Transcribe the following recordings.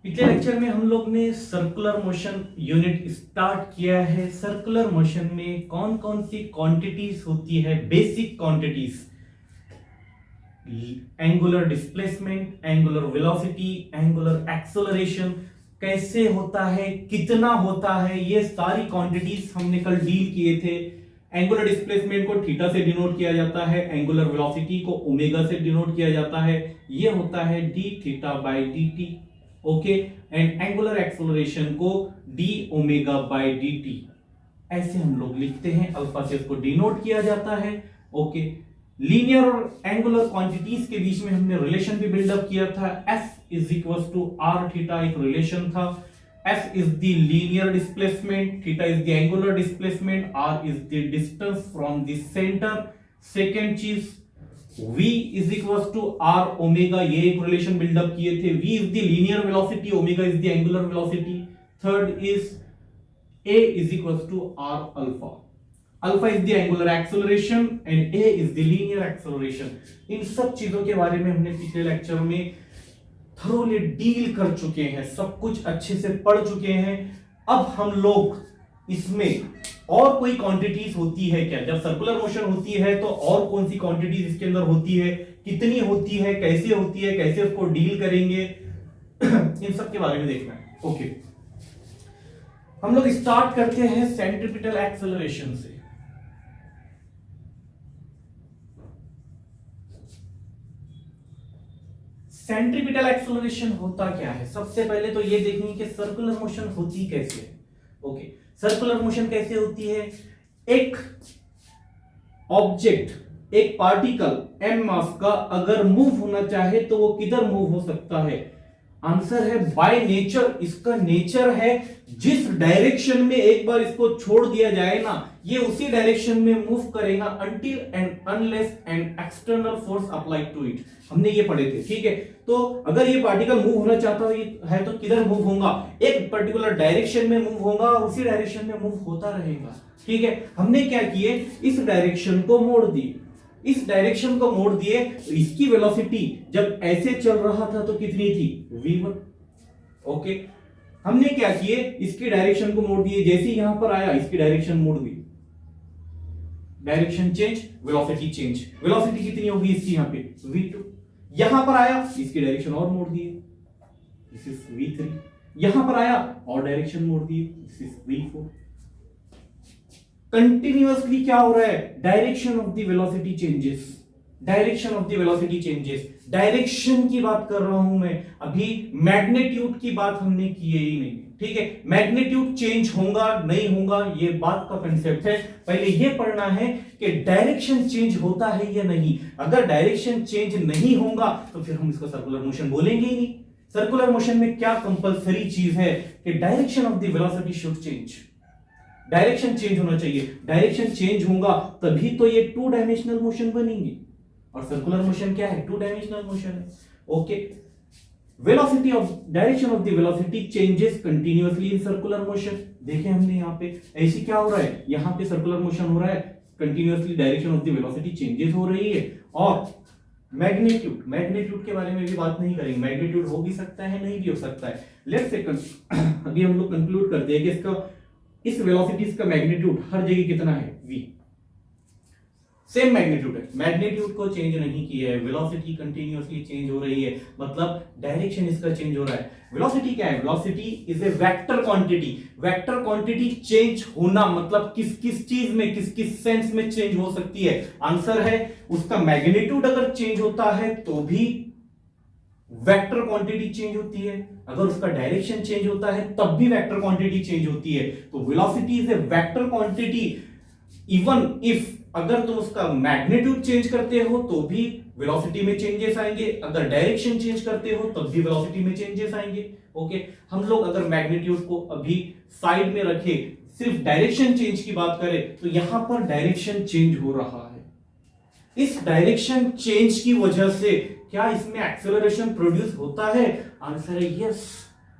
पिछले लेक्चर में हम लोग ने सर्कुलर मोशन यूनिट स्टार्ट किया है। सर्कुलर मोशन में कौन कौन सी क्वांटिटीज होती है, basic quantities, angular displacement, angular velocity, angular acceleration, कैसे होता है, कितना होता है, ये सारी क्वांटिटीज हमने कल डील किए थे। एंगुलर डिस्प्लेसमेंट को थीटा से डिनोट किया जाता है, एंगुलर वेलोसिटी को ओमेगा से डिनोट किया जाता है, ये होता है d theta by d t. Okay, and angular acceleration को d omega by d t ऐसे हम लोग लिखते हैं, अल्फा से इसको डिनोट किया जाता है। ओके, लीनियर और एंगुलर क्वांटिटीज के बीच में हमने रिलेशन भी बिल्डअप किया था। F is equal to R theta एक रिलेशन था। F is the linear displacement, theta is the angular displacement, R is the distance from the centre. Second चीज v is equal to R omega, ये एक relation build up किए थे। v is the linear velocity, omega is the angular velocity. Third is a is equal to r alpha, alpha is the angular acceleration and a is the linear acceleration. इन सब चीजों के बारे में हमने पिछले लेक्चर में थोरोली डील कर चुके हैं, सब कुछ अच्छे से पढ़ चुके हैं। अब हम लोग इसमें और कोई क्वांटिटीज होती है क्या, जब सर्कुलर मोशन होती है तो और कौन सी क्वांटिटीज इसके अंदर होती है, कितनी होती है, कैसे होती है, कैसे उसको डील करेंगे, इन सब के बारे में देखना है। ओके, हम लोग स्टार्ट करते हैं सेंट्रीपिटल एक्सेलरेशन से। सेंट्रीपिटल एक्सेलरेशन होता क्या है, सबसे पहले तो ये देखेंगे कि सर्कुलर मोशन होती कैसे है। ओके, सर्कुलर मोशन कैसे होती है, एक ऑब्जेक्ट, एक पार्टिकल एम मास का अगर मूव होना चाहे तो वो किधर मूव हो सकता है, आंसर है बाय नेचर। इसका नेचर है जिस डायरेक्शन में एक बार इसको छोड़ दिया जाए ना, ये उसी डायरेक्शन में मूव करेगा until and unless and external force applied to it. हमने ये पढ़े थे, ठीक है। तो अगर ये पार्टिकल मूव होना चाहता है तो किधर मूव होगा, एक पर्टिकुलर डायरेक्शन में मूव होगा और उसी डायरेक्शन में मूव होता रहेगा, ठीक है। हमने क्या किए, इस डायरेक्शन को मोड़ दिए, इस डायरेक्शन को मोड़ दिए। इसकी वेलोसिटी जब ऐसे चल रहा था तो कितनी थी, v1। ओके, हमने क्या किए, इसकी डायरेक्शन को मोड़ दिए, जैसे यहां पर आया इसकी डायरेक्शन मोड़ दी, direction change, velocity change. Velocity कितनी होगी इसकी, यहां पे v2। यहां पर आया इसकी डायरेक्शन और मोड़ दिए, दिस इज v3। यहां पर आया और डायरेक्शन मोड़ दिए, दिस इज v4। कंटिन्यूअसली क्या हो रहा है, direction of the velocity changes, direction of the velocity changes. Direction की बात कर रहा हूं मैं, अभी मैग्नीट्यूड की बात हमने की ही नहीं, ठीक है। मैग्नीट्यूड चेंज होगा नहीं होगा ये बात का कंसेप्ट है, पहले ये पढ़ना है कि डायरेक्शन चेंज होता है या नहीं। अगर डायरेक्शन चेंज नहीं होगा तो फिर हम इसको सर्कुलर मोशन बोलेंगे ही नहीं। सर्कुलर मोशन में क्या कंपलसरी चीज है कि direction of the velocity should change, direction change होना चाहिए। डायरेक्शन चेंज होगा तभी तो ये टू डायमेंशनल मोशन बनेंगे, और सर्कुलर मोशन क्या है, टू डायमेंशनल मोशन है। Okay, velocity of direction of the velocity changes continuously in circular motion. देखें हमने यहाँ पे ऐसी क्या हो रहा है, यहाँ पे सर्कुलर मोशन हो रहा है, continuously direction of the velocity changes हो रही है। और मैग्नीट्यूड, मैग्नीट्यूड के बारे में भी बात नहीं करेंगे, मैग्नीट्यूड हो भी सकता है नहीं भी हो सकता है। लेट्स से अभी हम लोग कंक्लूड करते हैं कि इसका, इस वेलोसिटीज का मैग्नीट्यूड हर जगह कितना है, v। सेम मैग्नीट्यूड है, मैग्नीट्यूड को चेंज नहीं किया है, वेलोसिटी कंटिन्यूअसली चेंज हो रही है, मतलब डायरेक्शन इसका चेंज हो रहा है। वेलोसिटी क्या है, velocity is A vector quantity. Vector quantity change होना मतलब किस किस चीज में, किस किस सेंस में चेंज हो सकती है, आंसर है उसका मैग्नीट्यूड अगर चेंज होता है तो भी वेक्टर क्वांटिटी चेंज होती है, अगर उसका डायरेक्शन चेंज होता है तब भी वेक्टर क्वांटिटी चेंज होती है। तो velocity is A vector quantity even if, अगर तुम उसका मैग्नीट्यूड चेंज करते हो तो भी वेलोसिटी में चेंजेस आएंगे, अगर डायरेक्शन चेंज करते हो तब भी वेलोसिटी में चेंजेस आएंगे। ओके, हम लोग अगर मैग्नीट्यूड को अभी साइड में रखे, सिर्फ डायरेक्शन चेंज की बात करें तो यहां पर डायरेक्शन चेंज हो रहा है। इस डायरेक्शन चेंज की वजह से क्या इसमें एक्सेलरेशन प्रोड्यूस होता है, आंसर है यस।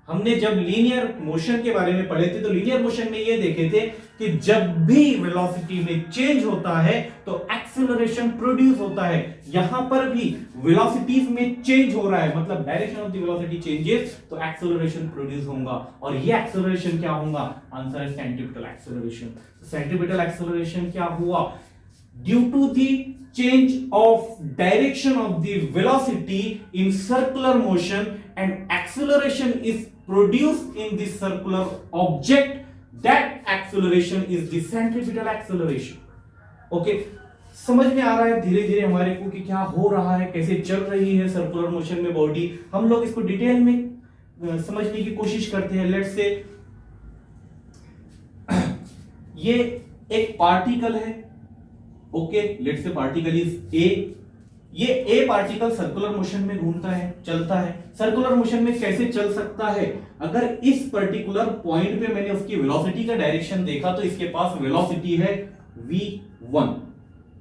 हमने जब लीनियर मोशन के बारे में पढ़े थे तो लीनियर मोशन में ये देखे थे कि जब भी वेलोसिटी में चेंज होता है तो एक्सेलरेशन प्रोड्यूस होता है। यहां पर भी वेलोसिटीज में चेंज हो रहा है, मतलब direction of the velocity changes, तो एक्सेलरेशन प्रोड्यूस होगा। और ये एक्सेलरेशन क्या होगा? आंसर है सेंट्रीपिटल एक्सेलरेशन। सेंट्रीपिटल एक्सेलरेशन क्या हुआ? Due to the change of direction of the velocity in circular motion and acceleration is produced in the circular object, that acceleration is the centripetal acceleration. Okay, समझ में आ रहा है धीरे धीरे हमारे को कि क्या हो रहा है, कैसे चल रही है सर्कुलर मोशन में बॉडी। हम लोग इसको डिटेल में समझने की कोशिश करते हैं। लेट्स से ये एक पार्टिकल है, okay, let's say particle is a. ये ए पार्टिकल सर्कुलर मोशन में घूमता है, चलता है। सर्कुलर मोशन में कैसे चल सकता है? अगर इस पर्टिकुलर पॉइंट पे मैंने उसकी वेलोसिटी का डायरेक्शन देखा तो इसके पास वेलोसिटी है v1।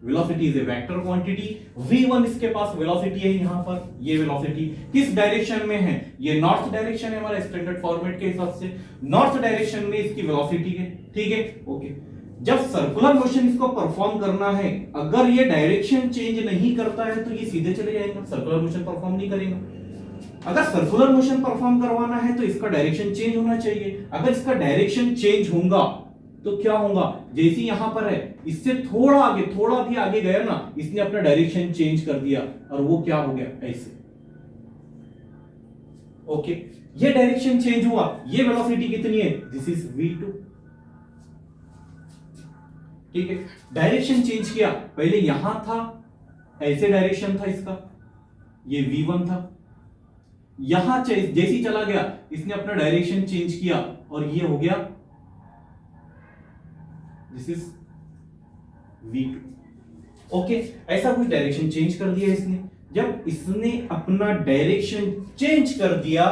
Velocity is A vector quantity. v1 इसके पास वेलोसिटी है, यहां पर ये वेलोसिटी किस डायरेक्शन में है? ये नॉर्थ डायरेक्शन है हमारा स्टैंडर्ड फॉर्मेट के हिसाब से। नॉर्थ डायरेक्शन में इसकी वेलोसिटी है, ठीक है, ओके। जब सर्कुलर मोशन इसको परफॉर्म करना है, अगर ये डायरेक्शन चेंज नहीं करता है तो ये सीधे चले जाएगा, सर्कुलर मोशन परफॉर्म नहीं करेगा। अगर सर्कुलर मोशन परफॉर्म करवाना है तो इसका डायरेक्शन चेंज होना चाहिए। अगर इसका डायरेक्शन चेंज होगा तो क्या होगा? जैसे यहां पर है, इससे थोड़ा आगे, थोड़ा भी आगे गया ना, इसने अपना डायरेक्शन चेंज कर दिया और वो क्या हो गया? ऐसे, ओके। ये डायरेक्शन चेंज हुआ, ये वेलोसिटी कितनी है? दिस इज v2, ठीक है। डायरेक्शन चेंज किया, पहले यहां था, ऐसे डायरेक्शन था इसका, ये v1 था। यहां जैसी चला गया, इसने अपना डायरेक्शन चेंज किया और ये हो गया, दिस इज v2, ओके। ऐसा कुछ डायरेक्शन चेंज कर दिया इसने। जब इसने अपना डायरेक्शन चेंज कर दिया,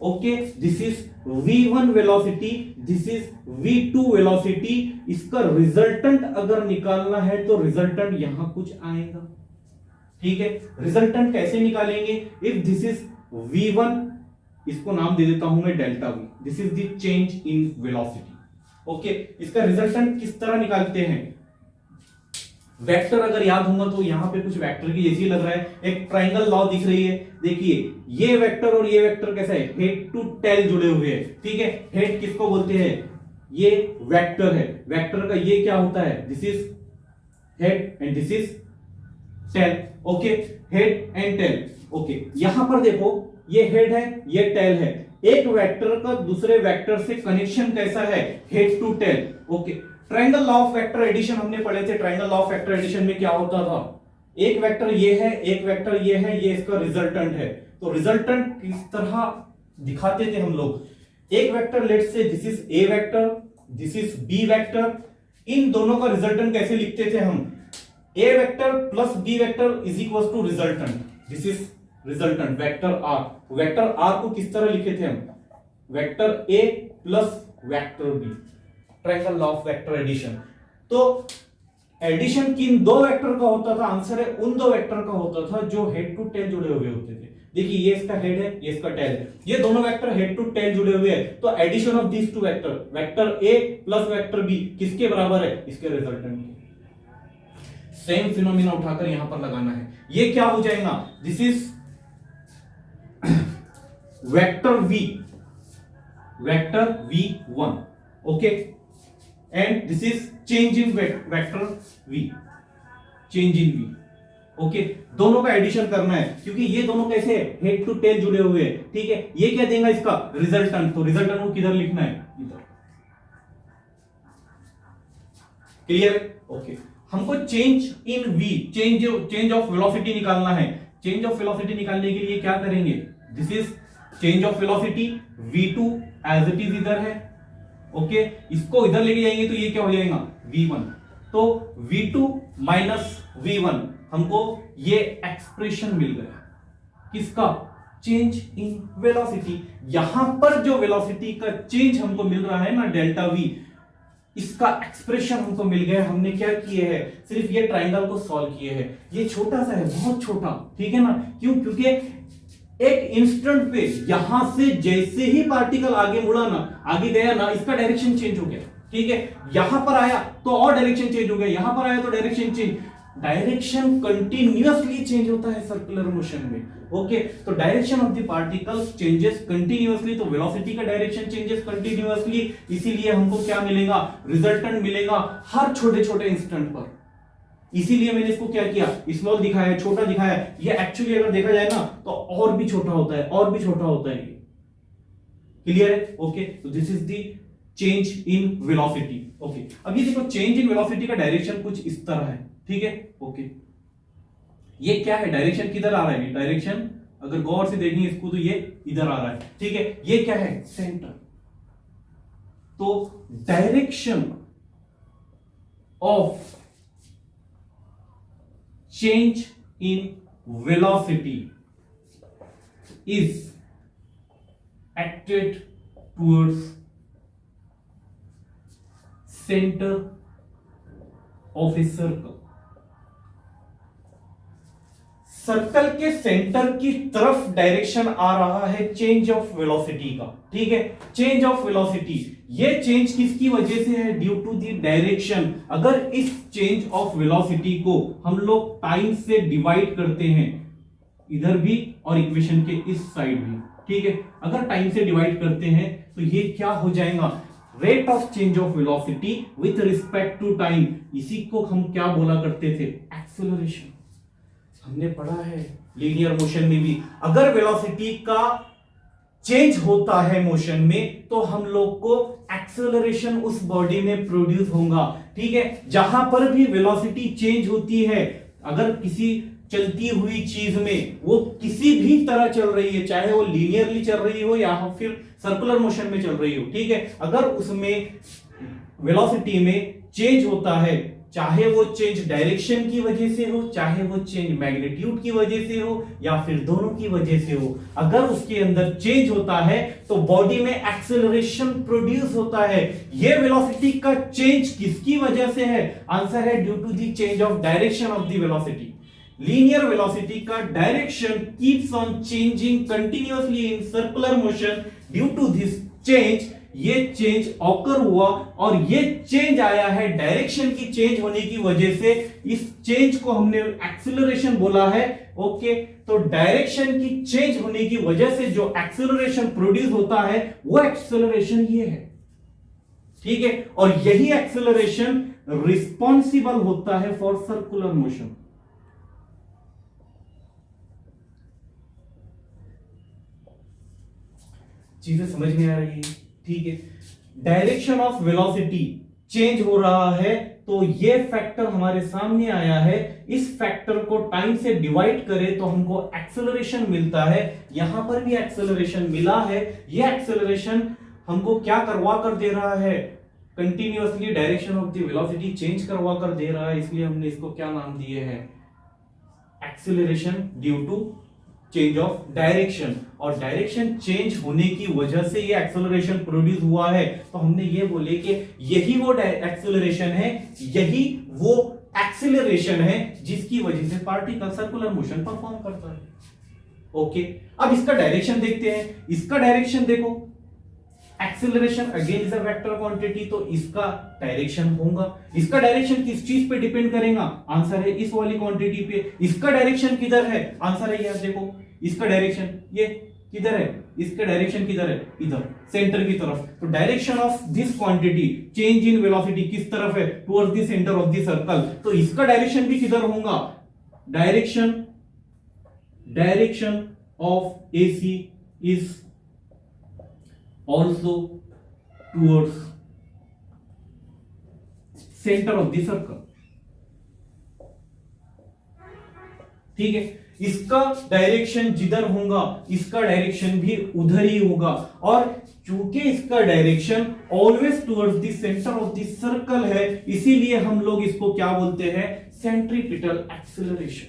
okay, this is v1 velocity, this is v2 velocity. इसका रिजल्टेंट अगर निकालना है तो रिजल्टेंट यहां कुछ आएगा, ठीक है। रिजल्टेंट कैसे निकालेंगे? इफ दिस इज v1, इसको नाम दे देता हूं मैं delta v, this is the change in velocity, okay. इसका रिजल्टेंट किस तरह निकालते हैं? वेक्टर अगर याद होगा तो यहां पे कुछ वेक्टर की जैसी लग रहा है, एक ट्रायंगल लॉ दिख रही है। देखिए ये वेक्टर और ये वेक्टर कैसा है? हेड टू टेल जुड़े हुए हैं, ठीक है। हेड किसको बोलते हैं? ये वेक्टर है। वेक्टर का ये क्या होता है? This is head and this is tail, okay. Head and tail, okay. यहां पर देखो ये हेड है, ये टेल है। एक वेक्टर का दूसरे वेक्टर से कनेक्शन कैसा है? Head to tail, okay. Triangle law of vector addition हमने पढ़े थे। Triangle law of vector addition में क्या होता था? एक वेक्टर ये है, एक वेक्टर ये है, ये इसका रिजल्टेंट है। तो रिजल्टेंट किस तरह दिखाते थे हम लोग? एक vector, let's say this is A vector, this is B vector. इन दोनों का रिजल्टेंट कैसे लिखते थे हम? A vector plus B vector is equal to resultant, this is resultant vector R. Vector R को किस तरह लिखे थे हम? Vector A plus vector B, triangle law of vector addition. तो एडिशन किन दो वेक्टर का होता था? आंसर है उन दो वेक्टर का होता था जो हेड टू टेल जुड़े हुए होते थे। देखिए ये इसका हेड है, ये इसका टेल है, ये दोनों वेक्टर हेड टू टेल जुड़े हुए हैं। तो addition of these two vector, vector A plus vector B, किसके बराबर है? इसके रिजल्टेंट के। सेम फिनोमिना उठाकर यहां पर लगाना है। ये क्या हो जाएगा? This is vector v, vector v1, okay, and this is change in vector v, change in v, okay. दोनों का एडिशन करना है क्योंकि ये दोनों कैसे हेड टू टेल जुड़े हुए हैं, ठीक है। ये क्या देगा? इसका रिजल्टेंट। तो रिजल्टेंट को किधर लिखना है? इधर, क्लियर, ओके। हमको change in v, change of velocity निकालना है। चेंज ऑफ वेलोसिटी निकालने के लिए क्या करेंगे? This is change of velocity, v2 as it is इधर है, ओके। इसको इधर लेके जाएंगे तो ये क्या हो जाएगा? v1। तो v2 माइनस v1, हमको ये एक्सप्रेशन मिल गया किसका? Change in velocity. यहां पर जो वेलोसिटी का चेंज हमको मिल रहा है ना, डेल्टा v, इसका एक्सप्रेशन हमको मिल गया। हमने क्या किए हैं? सिर्फ ये ट्रायंगल को सॉल्व किए हैं। ये छोटा सा है, बहुत छोटा, ठीक है ना। क्यों? क्योंकि एक इंस्टेंट पे यहां से जैसे ही पार्टिकल आगे मुड़ा ना, आगे गया ना, इसका डायरेक्शन चेंज हो गया। ठीक है, यहां पर आया तो और डायरेक्शन चेंज हो गया, यहां पर आया तो direction change, direction continuously change होता है सर्कुलर मोशन में। ओके, तो direction of the particles changes continuously, तो वेलोसिटी का डायरेक्शन चेंजेस कंटिन्यूअसली, इसीलिए हमको क्या मिलेगा, रिजल्टेंट मिलेगा हर छोटे छोटे इंस्टेंट पर। इसीलिए मैंने इसको क्या किया, स्मॉल दिखाया, छोटा दिखाया। ये एक्चुअली अगर देखा जाए ना तो और भी छोटा होता है, और भी छोटा होता है ये। क्लियर है? ओके, तो this is the change in velocity. Okay, अब ये देखो चेंज इन वेलोसिटी का डायरेक्शन कुछ इस तरह है। ठीक है, ओके, ये क्या है, डायरेक्शन किधर आ रहा है, डायरेक्शन अगर गौर से देखेंगे इसको तो ये इधर आ रहा है। ठीक है, ये क्या है, सेंटर। तो direction of change in velocity is acted towards center of a circle। Circle के सेंटर की तरफ डायरेक्शन आ रहा है चेंज ऑफ वेलोसिटी का। ठीक है, चेंज ऑफ वेलोसिटी, ये चेंज किसकी वजह से है, ड्यू टू द डायरेक्शन। अगर इस चेंज ऑफ वेलोसिटी को हम लोग टाइम से डिवाइड करते हैं, इधर भी और इक्वेशन के इस साइड भी, ठीक है, अगर टाइम से डिवाइड करते हैं तो ये क्या हो जाएगा, rate of change of velocity with respect to time. इसी को हम क्या बोला करते थे, एक्सेलरेशन। हमने पढ़ा है लीनियर मोशन में भी, अगर वेलोसिटी का चेंज होता है मोशन में तो हम लोग को एक्सेलरेशन उस बॉडी में प्रोड्यूस होगा। ठीक है, जहां पर भी वेलोसिटी चेंज होती है, अगर किसी चलती हुई चीज में वो किसी भी तरह चल रही है, चाहे वो लीनियरली चल रही हो या फिर सर्कुलर मोशन में चल रही हो, ठीक है, अगर उसमें वेलोसिटी में चेंज होता है, चाहे वो चेंज डायरेक्शन की वजह से हो, चाहे वो चेंज मैग्नीट्यूड की वजह से हो, या फिर दोनों की वजह से हो, अगर उसके अंदर चेंज होता है तो बॉडी में एक्सेलरेशन प्रोड्यूस होता है। ये वेलोसिटी का चेंज किसकी वजह से है, आंसर है due to the change of direction of the velocity. Linear velocity का direction keeps on changing continuously in circular motion. Due to this change, ये चेंज ऑकर हुआ और ये चेंज आया है डायरेक्शन की चेंज होने की वजह से। इस चेंज को हमने एक्सेलरेशन बोला है। ओके, तो डायरेक्शन की चेंज होने की वजह से जो एक्सेलरेशन प्रोड्यूस होता है वो एक्सेलरेशन ये है। ठीक है, और यही एक्सेलरेशन रिस्पॉन्सिबल होता है फॉर सर्कुलर मोशन। चीजें समझ में आ रही है? ठीक है, डायरेक्शन ऑफ वेलोसिटी चेंज हो रहा है तो ये फैक्टर हमारे सामने आया है। इस फैक्टर को टाइम से डिवाइड करें तो हमको एक्सेलरेशन मिलता है। यहां पर भी एक्सेलरेशन मिला है। ये एक्सेलरेशन हमको क्या करवा कर दे रहा है, continuously direction of the velocity change करवा कर दे रहा है। इसलिए हमने इसको क्या नाम दिए हैं, acceleration due to change of direction. और डायरेक्शन चेंज होने की वजह से ये एक्सेलरेशन प्रोड्यूस हुआ है। तो हमने ये बोले कि यही वो एक्सेलरेशन है, यही वो एक्सेलरेशन है जिसकी वजह से पार्टिकल सर्कुलर मोशन परफॉर्म करता है। ओके, अब इसका डायरेक्शन देखते हैं। इसका डायरेक्शन देखो, acceleration again is a vector quantity, तो इसका डायरेक्शन होगा। इसका डायरेक्शन किस चीज पे डिपेंड करेगा, आंसर है इस वाली क्वांटिटी पे। इसका डायरेक्शन किधर है, आंसर है यहां देखो, इसका डायरेक्शन ये किधर है, इसका डायरेक्शन किधर है, इधर सेंटर की तरफ। तो direction of this quantity change in velocity किस तरफ है, towards the centre of the circle. तो इसका डायरेक्शन भी किधर होगा, direction of AC is also towards center of the circle। ठीक है, इसका डायरेक्शन जिधर होगा इसका डायरेक्शन भी उधर ही होगा। और चूंकि इसका direction always towards the centre of the circle है, इसीलिए हम लोग इसको क्या बोलते हैं, सेंट्रीपिटल एक्सेलरेशन।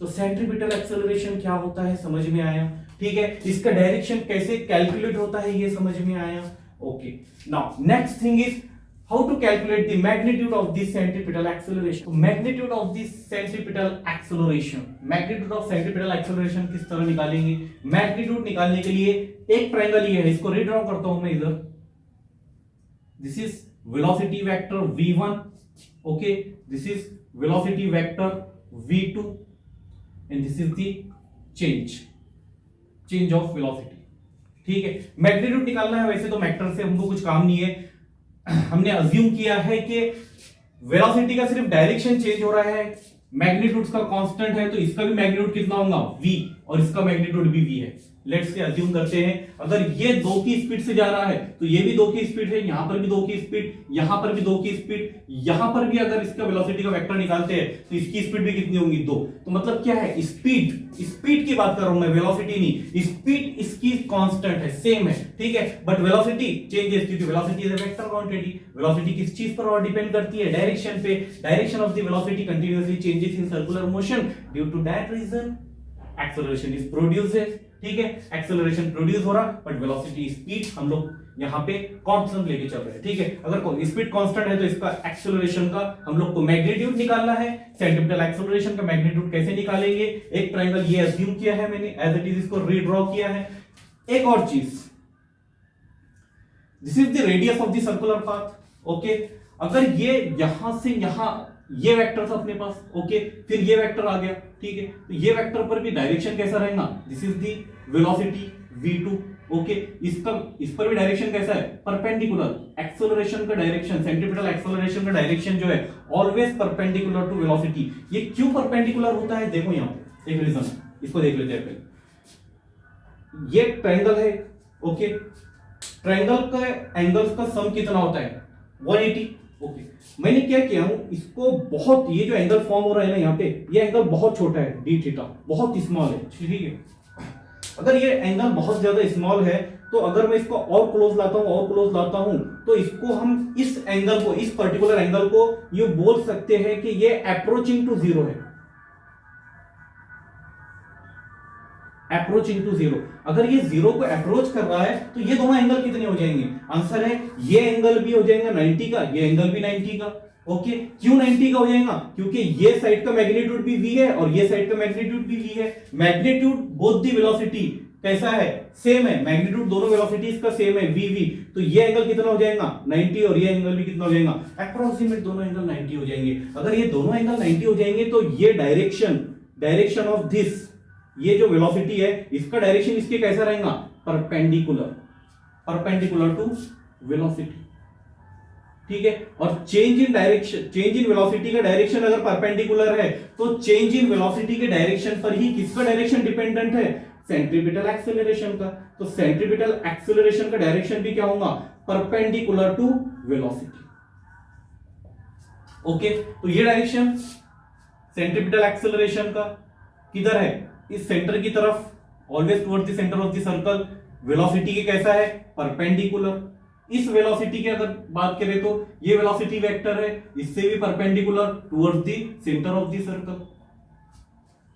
तो सेंट्रीपिटल एक्सेलरेशन क्या होता है समझ में आया? ठीक है, इसका डायरेक्शन कैसे कैलकुलेट होता है ये समझ में आया? Okay, now next thing is how to calculate the magnitude of this centripetal acceleration. magnitude of this centripetal acceleration, magnitude of centripetal acceleration किस तरह निकालेंगे? magnitude निकालने के लिए एक ट्रायंगल ये है, इसको रीड्रॉ करता हूं मैं इधर. this is velocity vector v1, okay, this is velocity vector v2 and this is the change of velocity. ठीक है, मैग्नीट्यूड निकालना है. वैसे तो वेक्टर से हमको कुछ काम नहीं है, हमने अज्यूम किया है कि वेलोसिटी का सिर्फ डायरेक्शन चेंज हो रहा है, मैग्नीट्यूड का कांस्टेंट है, तो इसका भी मैग्नीट्यूड कितना होगा? v, और इसका मैग्नीट्यूड भी v है. लेट्स से अज्यूम करते हैं अगर ये 2 की स्पीड से जा रहा है तो ये भी 2 की स्पीड है, यहां पर भी 2 की स्पीड, यहां पर भी 2 की स्पीड, यहां पर भी अगर इसका वेलोसिटी का वेक्टर निकालते हैं तो इसकी स्पीड भी कितनी होगी? 2. तो मतलब क्या है? स्पीड की बात कर रहा हूं मैं, वेलोसिटी नहीं. स्पीड इसकी कांस्टेंट है, सेम है, ठीक है, बट वेलोसिटी चेंजेस, क्योंकि velocity is a vector quantity. Velocity किस चीज पर और डिपेंड करती है? डायरेक्शन पे. Direction of the velocity continuously changes in circular motion. Due to that reason acceleration is produced. ठीक है, एक्सेलरेशन प्रोड्यूस हो रहा, बट वेलोसिटी स्पीड हम लोग यहाँ पे कांस्टेंट लेके चल रहे हैं. ठीक है, अगर स्पीड कांस्टेंट है तो इसका एक्सेलरेशन का हम लोग को मैग्नीट्यूड निकालना है. सेंटीमीटर एक्सेलरेशन का मैग्नीट्यूड कैसे निकालेंगे? एक ट्रायंगल ये अज्यूम किया है मैंने, एज इट इज इसको रीड्रॉ किया है. एक और चीज, this is the radius of the circular path. Okay, अगर ये यहां से यहां ये वेक्टर था अपने पास, ओके, फिर ये वेक्टर आ गया, ठीक है, तो ये वेक्टर पर भी डायरेक्शन कैसा रहेगा? This is the velocity v2, okay, इस पर भी डायरेक्शन कैसा है? परपेंडिकुलर. एक्सेलरेशन का डायरेक्शन, सेंट्रीपिटल एक्सेलरेशन का डायरेक्शन जो है ऑलवेज परपेंडिकुलर टू वेलोसिटी. ये क्यों परपेंडिकुलर होता है? देखो यहां पे एक रीजन, इसको देख लेते हैं पहले. ये ट्रायंगल है, ओके, ट्रायंगल का एंगल्स का सम कितना होता है? 180. ओके, मैंने क्या किया हूं, इसको बहुत, ये जो एंगल फॉर्म हो रहा है ना यहाँ पे, ये एंगल बहुत छोटा है, डी थीटा बहुत स्मॉल है. ठीक है, अगर ये एंगल बहुत ज्यादा स्मॉल है तो अगर मैं इसको और क्लोज लाता हूं तो इसको हम इस एंगल को, इस पर्टिकुलर एंगल को ये बोल सकते हैं कि ये अप्रोचिंग टू जीरो है. Approaching to zero. अगर ये जीरो को अप्रोच कर रहा है तो ये दोनों एंगल कितने हो जाएंगे? आंसर है ये एंगल भी हो जाएगा 90 का, ये एंगल भी 90 का. ओके, क्यों 90 का हो जाएगा? क्योंकि ये साइड का मैग्नीट्यूड भी v है और ये साइड का मैग्नीट्यूड भी v है. मैग्नीट्यूड बोथ दी वेलोसिटी कैसा है? सेम है. मैग्नीट्यूड दोनों वेलोसिटीज का सेम है, v. तो ये एंगल कितना हो जाएगा? 90, और ये एंगल भी कितना हो जाएगा? अप्रोक्सीमेट दोनों एंगल 90 हो जाएंगे. अगर ये दोनों एंगल 90 हो जाएंगे तो ये डायरेक्शन ऑफ दिस, ये जो वेलोसिटी है इसका डायरेक्शन इसके कैसा रहेगा? Perpendicular to velocity. ठीक है, और चेंज इन वेलोसिटी का डायरेक्शन अगर परपेंडिकुलर है तो चेंज इन वेलोसिटी के डायरेक्शन पर ही किसका डायरेक्शन डिपेंडेंट है? सेंट्रीपिटल एक्सेलरेशन का. तो सेंट्रीपिटल एक्सेलरेशन का डायरेक्शन भी क्या होगा? Perpendicular to velocity. ओके, तो ये डायरेक्शन सेंट्रीपिटल एक्सेलरेशन का किधर है? इस सेंटर की तरफ, always towards the centre of the circle. Velocity के कैसा है? परपेंडिकुलर. इस वेलोसिटी की अगर बात करें तो ये वेलोसिटी वेक्टर है, इससे भी perpendicular towards the centre of the circle.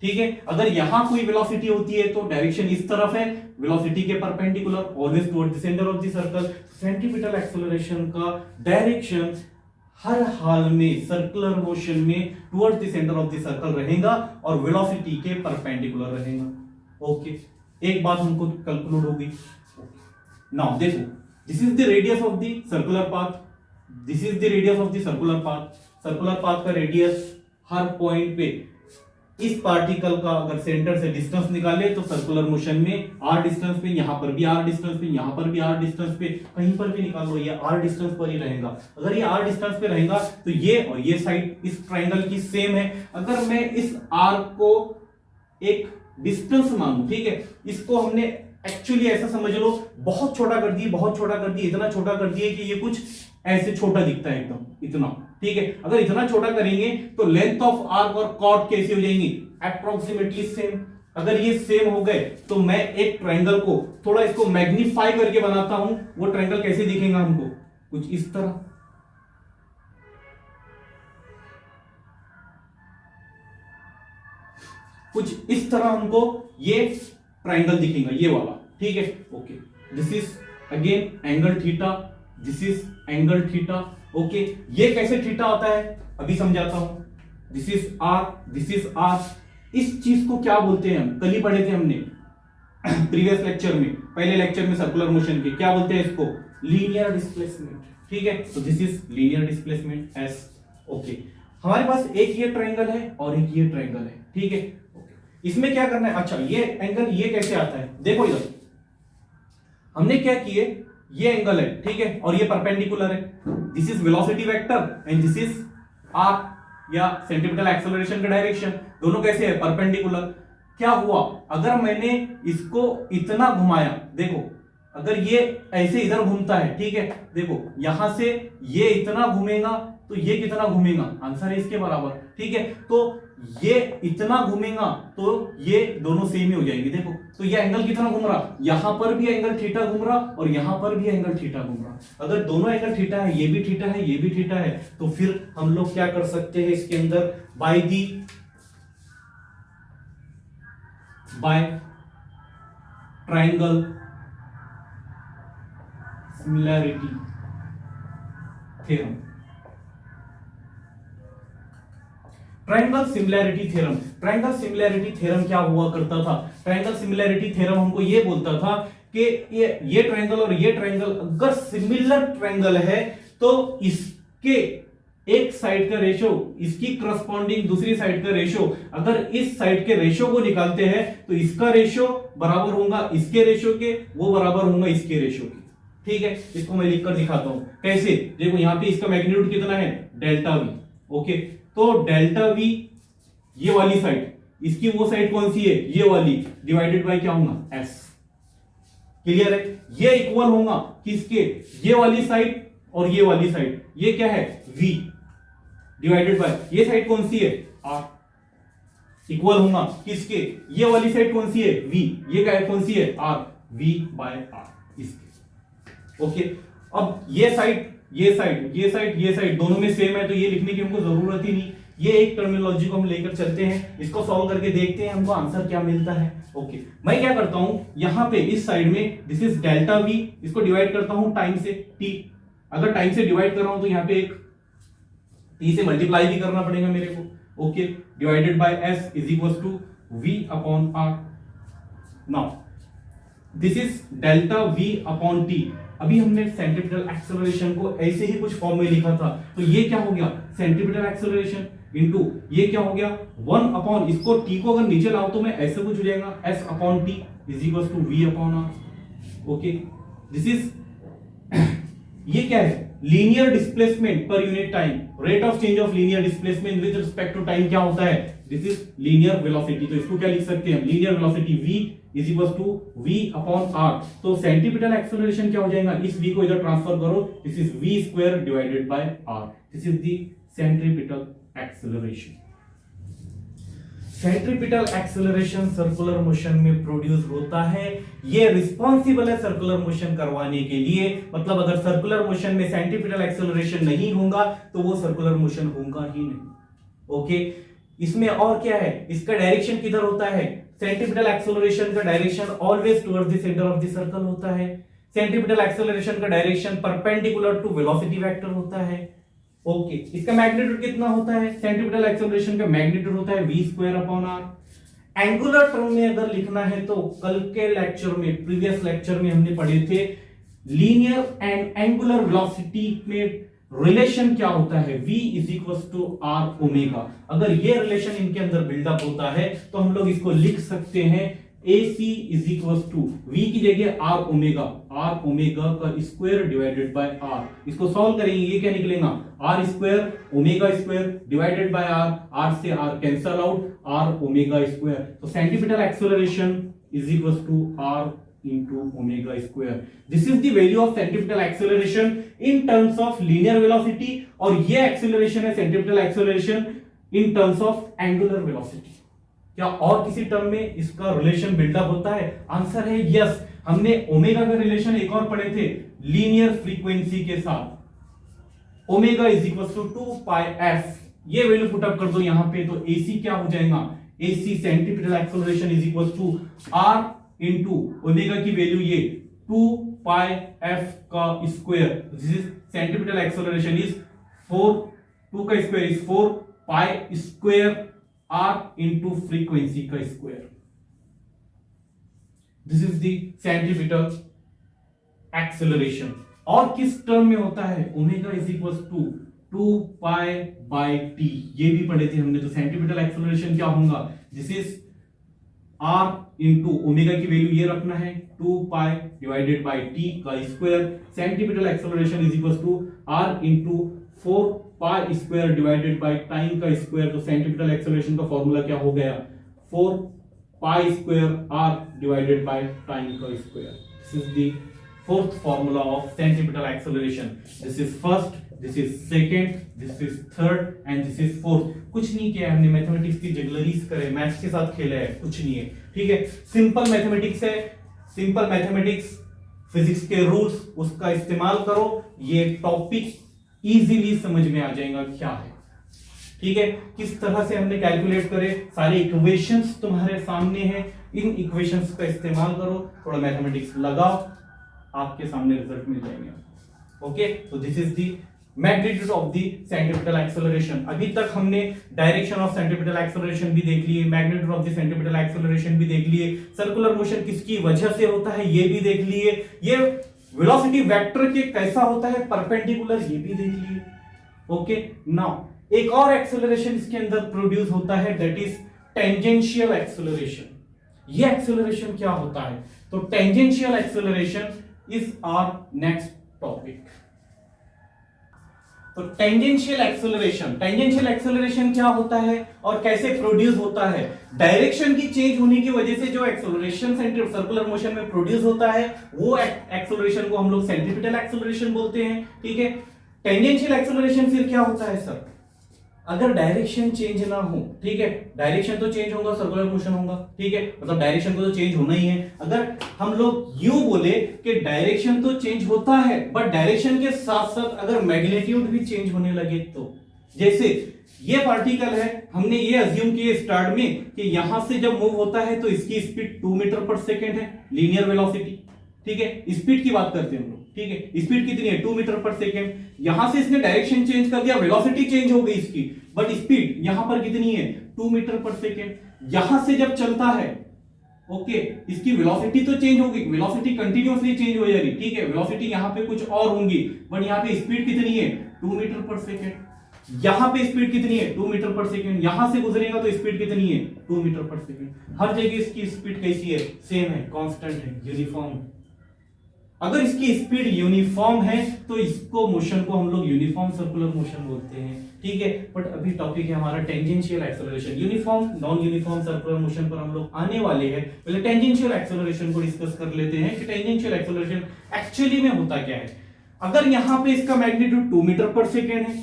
ठीक है, अगर यहां कोई वेलोसिटी होती है तो डायरेक्शन इस तरफ है, वेलोसिटी के perpendicular, always towards the centre of the circle. Centripetal acceleration का डायरेक्शन हर हाल में सर्कुलर मोशन में towards the centre of the circle रहेगा और वेलोसिटी के परपेंडिकुलर रहेगा. ओके, एक बात हमको कंक्लूड होगी. नाउ देखो, this is the radius of the circular path, this is the radius of the circular path. Circular path का रेडियस हर पॉइंट पे इस पार्टिकल का अगर सेंटर से डिस्टेंस निकाले तो सर्कुलर मोशन में r डिस्टेंस पे, यहां पर भी r डिस्टेंस पे, यहां पर भी r डिस्टेंस पे, कहीं पर भी निकाल लो ये r डिस्टेंस पर ही रहेगा. अगर ये r डिस्टेंस पे रहेगा तो ये और ये साइड इस ट्रायंगल की सेम है. अगर मैं इस r को एक डिस्टेंस मानूं, ठीक है, इसको हमने एक्चुअली ऐसा समझ लो बहुत छोटा कर दिए, इतना छोटा कर दिए कि ये कुछ ऐसे छोटा दिखता है एकदम, इतना. ठीक है, अगर इतना छोटा करेंगे तो लेंथ ऑफ आर्क और कॉर्ड कैसी हो जाएंगी? Approximately same. अगर ये सेम हो गए तो मैं एक ट्रायंगल को थोड़ा इसको मैग्नीफाई करके बनाता हूं. वो ट्रायंगल कैसे दिखेगा हमको? कुछ इस तरह. कुछ इस तरह हमको ये ट्रायंगल दिखेगा, ये वाला. ठीक है, okay, this is again angle theta, this is angle theta. Okay, ये कैसे थीटा होता है अभी समझाता हूं। This is R, this is R. इस चीज को क्या बोलते हैं, हम कल ही पढ़े थे हमने प्रीवियस लेक्चर में, पहले लेक्चर में सर्कुलर मोशन के, क्या बोलते हैं इसको, लीनियर डिस्प्लेसमेंट। ठीक है, तो this is linear displacement S. Okay, हमारे पास एक ये ट्रायंगल है और एक ये ट्रायंगल है। ठीक है, ओके, इसमें क्या करना है, अच्छा ये एंगल ये कैसे आता है, देखो इधर हमने क्या किए, ये एंगल है, ठीक है, और ये परपेंडिकुलर है। This is velocity vector and this is R या सेंटीमीटर एक्सेलरेशन का डायरेक्शन, दोनों कैसे है, परपेंडिकुलर। क्या हुआ, अगर मैंने इसको इतना घुमाया, देखो अगर ये ऐसे इधर घूमता है, ठीक है, देखो यहां से ये इतना घूमेगा तो ये कितना घूमेगा, आंसर है इसके बराबर। ठीक है, तो ये इतना घूमेगा तो ये दोनों सेम ही हो जाएंगे। देखो तो ये एंगल कितना घूम रहा, यहां पर भी एंगल थीटा घूम रहा और यहां पर भी एंगल थीटा घूम रहा। अगर दोनों एंगल थीटा है, ये भी थीटा है, ये भी थीटा है, तो फिर हम लोग क्या कर सकते हैं इसके अंदर, by triangle similarity theorem. Triangle similarity theorem, triangle similarity theorem क्या हुआ करता था, ट्रायंगल सिमिलैरिटी थ्योरम हमको ये बोलता था कि ये ट्रायंगल और ये ट्रायंगल अगर सिमिलर ट्रायंगल है तो इसके एक साइड का रेशो इसकी करस्पॉन्डिंग दूसरी साइड का रेशो, अगर इस साइड के रेशो को निकालते हैं तो इसका रेशो बराबर होगा इसके रेशो के, वो बराबर होगा इसके रेशो के। ठीक है, इसको मैं लिखकर दिखाता हूं कैसे। देखो यहां पे इसका मैग्नीट्यूड कितना है, डेल्टा वी। ओके, तो डेल्टा वी ये वाली साइड, इसकी वो साइड कौन सी है, ये वाली, डिवाइडेड बाय क्या होगा, एस। क्लियर है, ये इक्वल होगा किसके, ये वाली साइड और ये वाली साइड, ये क्या है, v डिवाइडेड बाय ये साइड कौन सी है, r, इक्वल होगा किसके, ये वाली साइड कौन सी है, v, ये क्या है, कौन सी है, r, v बाय r इसके। ओके, अब ये साइड ये साइड ये साइड ये साइड दोनों में सेम है तो ये लिखने की हमको जरूरत ही नहीं। ये एक टर्मिनोलॉजी को हम लेकर चलते हैं, इसको सॉल्व करके देखते हैं हमको आंसर क्या मिलता है। ओके, मैं क्या करता हूं, यहां पे इस साइड में दिस इज डेल्टा वी, इसको डिवाइड करता हूं टाइम से, t, अगर टाइम से डिवाइड कर रहा हूं तो यहां पे एक t से मल्टीप्लाई भी करना पड़ेगा मेरे को। Okay, divided by s is equal to v upon r। Now this is delta v upon t। अभी हमने सेंट्रीपिटल एक्सेलरेशन को ऐसे ही कुछ फॉर्म में लिखा था, तो ये क्या हो गया, सेंट्रीपिटल एक्सेलरेशन इनटू ये क्या हो गया, 1 अपॉन, इसको t को अगर नीचे लाओ तो मैं ऐसे कुछ हो जाएगा, s upon t is equal to v upon r। Okay, this is ये क्या है, linear displacement per unit time, rate of change of linear displacement with respect to time क्या होता है, दिस इज लीनियर वेलोसिटी। तो इसको क्या लिख सकते हैं, linear velocity v is equal to v upon r। तो सेंट्रीपिटल एक्सेलरेशन क्या हो जाएगा, इस v को इधर ट्रांसफर करो, this is v square divided by r। This is the centripetal acceleration. Centripetal acceleration circular motion में प्रोड्यूस होता है, ये रिस्पॉन्सिबल है सर्कुलर मोशन करवाने के लिए। मतलब अगर सर्कुलर मोशन में सेंट्रीपिटल एक्सेलरेशन नहीं होगा तो वो सर्कुलर मोशन होगा ही नहीं। ओके, इसमें और क्या है, इसका डायरेक्शन किधर होता है, सेंट्रीपिटल एक्सेलरेशन का direction always towards the centre of the circle होता है। सेंट्रीपिटल एक्सेलरेशन का direction perpendicular to velocity vector होता है। ओके, इसका मैग्नीट्यूड कितना होता है, सेंट्रीपिटल एक्सेलरेशन का मैग्नीट्यूड होता है v square upon r। Angular term में अगर लिखना है तो कल के लेक्चर में, प्रीवियस लेक्चर में हमने पढ़े थे लीनियर एंड एंगुलर वेलोसिटी में रिलेशन क्या होता है, v is equal to r omega. अगर ये रिलेशन इनके अंदर बिल्डअप होता है तो हम लोग इसको लिख सकते हैं AC is equal to v की जगह r ओमेगा का स्क्वायर डिवाइडेड बाय r। इसको सॉल्व करेंगे, ये क्या निकलेगा, r square omega square divided by r से r cancel out, r omega square. तो centripetal acceleration is equal to r into omega square. This is the value of centripetal acceleration in terms of linear velocity, और ये acceleration है centripetal acceleration in terms of angular velocity। क्या और किसी term में इसका relation buildup होता है, आंसर है यस। हमने ओमेगा का रिलेशन एक और पढ़े थे लीनियर फ्रीक्वेंसी के साथ, omega is equal to 2 pi f। ये वैल्यू पुट अप कर दो यहां पे, तो AC क्या हो जाएगा, AC centripetal acceleration is equal to r into omega की वैल्यू ये 2 पाई एफ का square, this is centripetal acceleration is 4, 2 का square is 4 pi square r into frequency का square, this is the centripetal acceleration. और किस term में होता है, omega is equal to 2 pi by t, ये भी पढ़े थे हमने। तो सेंट्रीपिटल एक्सेलरेशन क्या होगा, this is r into omega की वैल्यू ये रखना है 2 पाई डिवाइडेड बाई टी का square, centripetal acceleration is equal to r into 4 pi square divided by time का स्क्वायर। तो सेंट्रीपिटल एक्सेलरेशन का फॉर्मूला क्या हो गया, 4 pi square r divided by time का square. This is the fourth formula of centripetal acceleration. This is first, this is second, this is third and this is fourth. कुछ नहीं किया हमने, mathematics की जगलरीज करे, मैथ्स के साथ खेला है, कुछ नहीं है, ठीक है। सिंपल मैथमेटिक्स है, सिंपल मैथमेटिक्स, फिजिक्स के रूल्स उसका इस्तेमाल करो, ये टॉपिक इजीली समझ में आ जाएगा क्या है, ठीक है। किस तरह से हमने कैलकुलेट करे, सारे इक्वेशंस तुम्हारे सामने हैं, इन इक्वेशंस का इस्तेमाल करो, थोड़ा मैथमेटिक्स लगाओ, आपके सामने रिजल्ट मिल जाएंगे। ओके, तो this is the magnitude of the centripetal acceleration. अभी तक हमने डायरेक्शन ऑफ सेंट्रीपिटल एक्सेलरेशन भी देख लिए, magnitude of the centripetal acceleration भी देख लिए, सर्कुलर मोशन किसकी वजह से होता है ये भी देख लिए, ये वेलोसिटी वेक्टर के कैसा होता है परपेंडिकुलर ये भी देख लिए। ओके, नाउ एक और एक्सेलरेशन इसके अंदर प्रोड्यूस होता है, दैट इज टेंजेंशियल एक्सेलरेशन। ये एक्सेलरेशन क्या होता है, तो tangential acceleration is our next topic। तो टेंजेंशियल एक्सेलरेशन क्या होता है और कैसे प्रोड्यूस होता है। डायरेक्शन की चेंज होने की वजह से जो एक्सेलरेशन सर्कुलर मोशन में प्रोड्यूस होता है वो एक्सेलरेशन को हम लोग सेंट्रीपिटल एक्सेलरेशन बोलते हैं, ठीक है। टेंजेंशियल एक्सेलरेशन फिर क्या होता है सर, अगर डायरेक्शन चेंज ना हो, ठीक है, डायरेक्शन तो चेंज होगा, सर्कुलर मोशन होगा, ठीक है, मतलब डायरेक्शन को तो चेंज होना ही है। अगर हम लोग यूं बोले कि डायरेक्शन तो चेंज होता है बट डायरेक्शन के साथ साथ अगर मैग्नीट्यूड भी चेंज होने लगे, तो जैसे ये पार्टिकल है, हमने ये अज्यूम किया स्टार्ट में कि यहां से जब मूव होता है तो इसकी स्पीड 2 मीटर पर सेकेंड है, लीनियर वेलोसिटी, ठीक है, स्पीड की बात करते हैं हम लोग, ठीक है, स्पीड कितनी है 2 मीटर पर सेकेंड। यहां से इसने डायरेक्शन चेंज कर दिया, वेलोसिटी चेंज हो गई इसकी, बट स्पीड यहां पर कितनी है 2 मीटर पर सेकेंड। यहां से जब चलता है, ओके, इसकी वेलोसिटी तो चेंज होगी, वेलोसिटी कंटिन्यूअसली चेंज हो जाएगी, ठीक है, वेलोसिटी यहां पे कुछ और होंगी, बट यहां पे स्पीड कितनी है 2 मीटर पर सेकेंड। यहां पे स्पीड कितनी है 2 मीटर पर सेकेंड, यहां से गुजरेगा तो स्पीड कितनी है 2 मीटर पर सेकेंड। हर जगह इसकी स्पीड कैसी है, सेम है, कांस्टेंट है, यूनिफॉर्म। अगर इसकी स्पीड यूनिफॉर्म है तो इसको मोशन को हम लोग यूनिफॉर्म सर्कुलर मोशन बोलते हैं, ठीक है। बट अभी टॉपिक है हमारा tangential acceleration. Uniform non uniform circular motion पर हम लोग आने वाले हैं, पहले टेंजेंशियल एक्सेलरेशन को डिस्कस कर लेते हैं कि टेंजेंशियल एक्सेलरेशन एक्चुअली में होता क्या है। अगर यहां पे इसका मैग्नीट्यूड 2 मीटर पर सेकेंड है,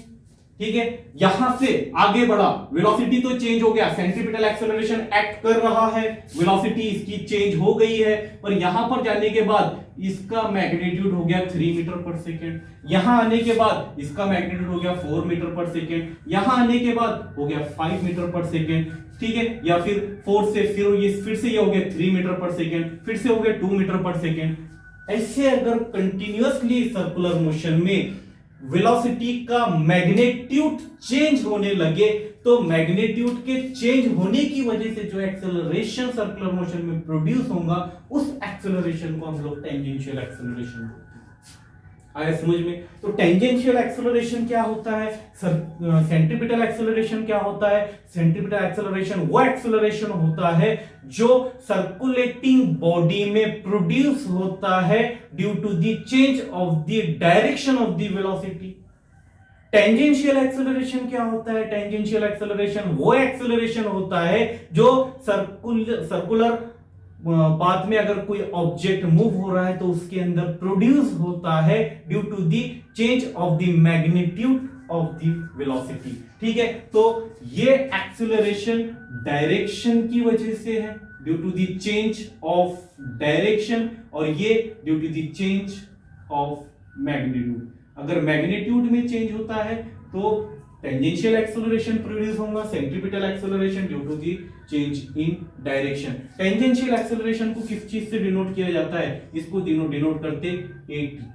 ठीक है, यहां से आगे बढ़ा, वेलोसिटी तो चेंज हो गया, सेंट्रीपिटल एक्सेलरेशन एक्ट कर रहा है, वेलोसिटी इसकी चेंज हो गई है, पर यहां पर जाने के बाद इसका मैग्नीट्यूड हो गया 3 मीटर पर सेकेंड, यहां आने के बाद इसका मैग्नीट्यूड हो गया 4 मीटर पर सेकेंड, यहां आने के बाद हो गया 5 मीटर पर सेकेंड, ठीक है, या फिर 4 से फिर से ये हो गया 3 मीटर पर सेकेंड, फिर से हो गया 2 मीटर पर सेकेंड। ऐसे अगर कंटिन्यूअसली सर्कुलर मोशन में वेलोसिटी का मैग्नीट्यूड चेंज होने लगे तो मैग्नीट्यूड के चेंज होने की वजह से जो एक्सेलरेशन सर्कुलर मोशन में प्रोड्यूस होगा उस एक्सेलरेशन को हम लोग टेंजेंशियल एक्सेलरेशन बोलते हैं। आया समझ में? तो टेंजेंशियल एक्सेलरेशन क्या होता है, सेंट्रीपिटल एक्सेलरेशन क्या होता है। सेंट्रीपिटल एक्सेलरेशन वो एक्सेलरेशन होता है जो सर्कुलेटिंग बॉडी में प्रोड्यूस होता है due to the change of the direction of the velocity. Tangential acceleration क्या होता है, टेंजेंशियल एक्सेलरेशन वो एक्सेलरेशन होता है जो सर्कुलर पाथ में अगर कोई ऑब्जेक्ट मूव हो रहा है तो उसके अंदर प्रोड्यूस होता है due to the change of the magnitude of the velocity. ठीक है, तो ये एक्सेलरेशन डायरेक्शन की वजह से है due to the change of direction, और ये due to the change of magnitude. अगर मैग्नीट्यूड में चेंज होता है तो टेंजेंशियल एक्सेलरेशन प्रोड्यूस होगा, centripetal acceleration due to the change in direction. Tangential acceleration को किस चीज से डिनोट किया जाता है, इसको डिनोट करते एटी,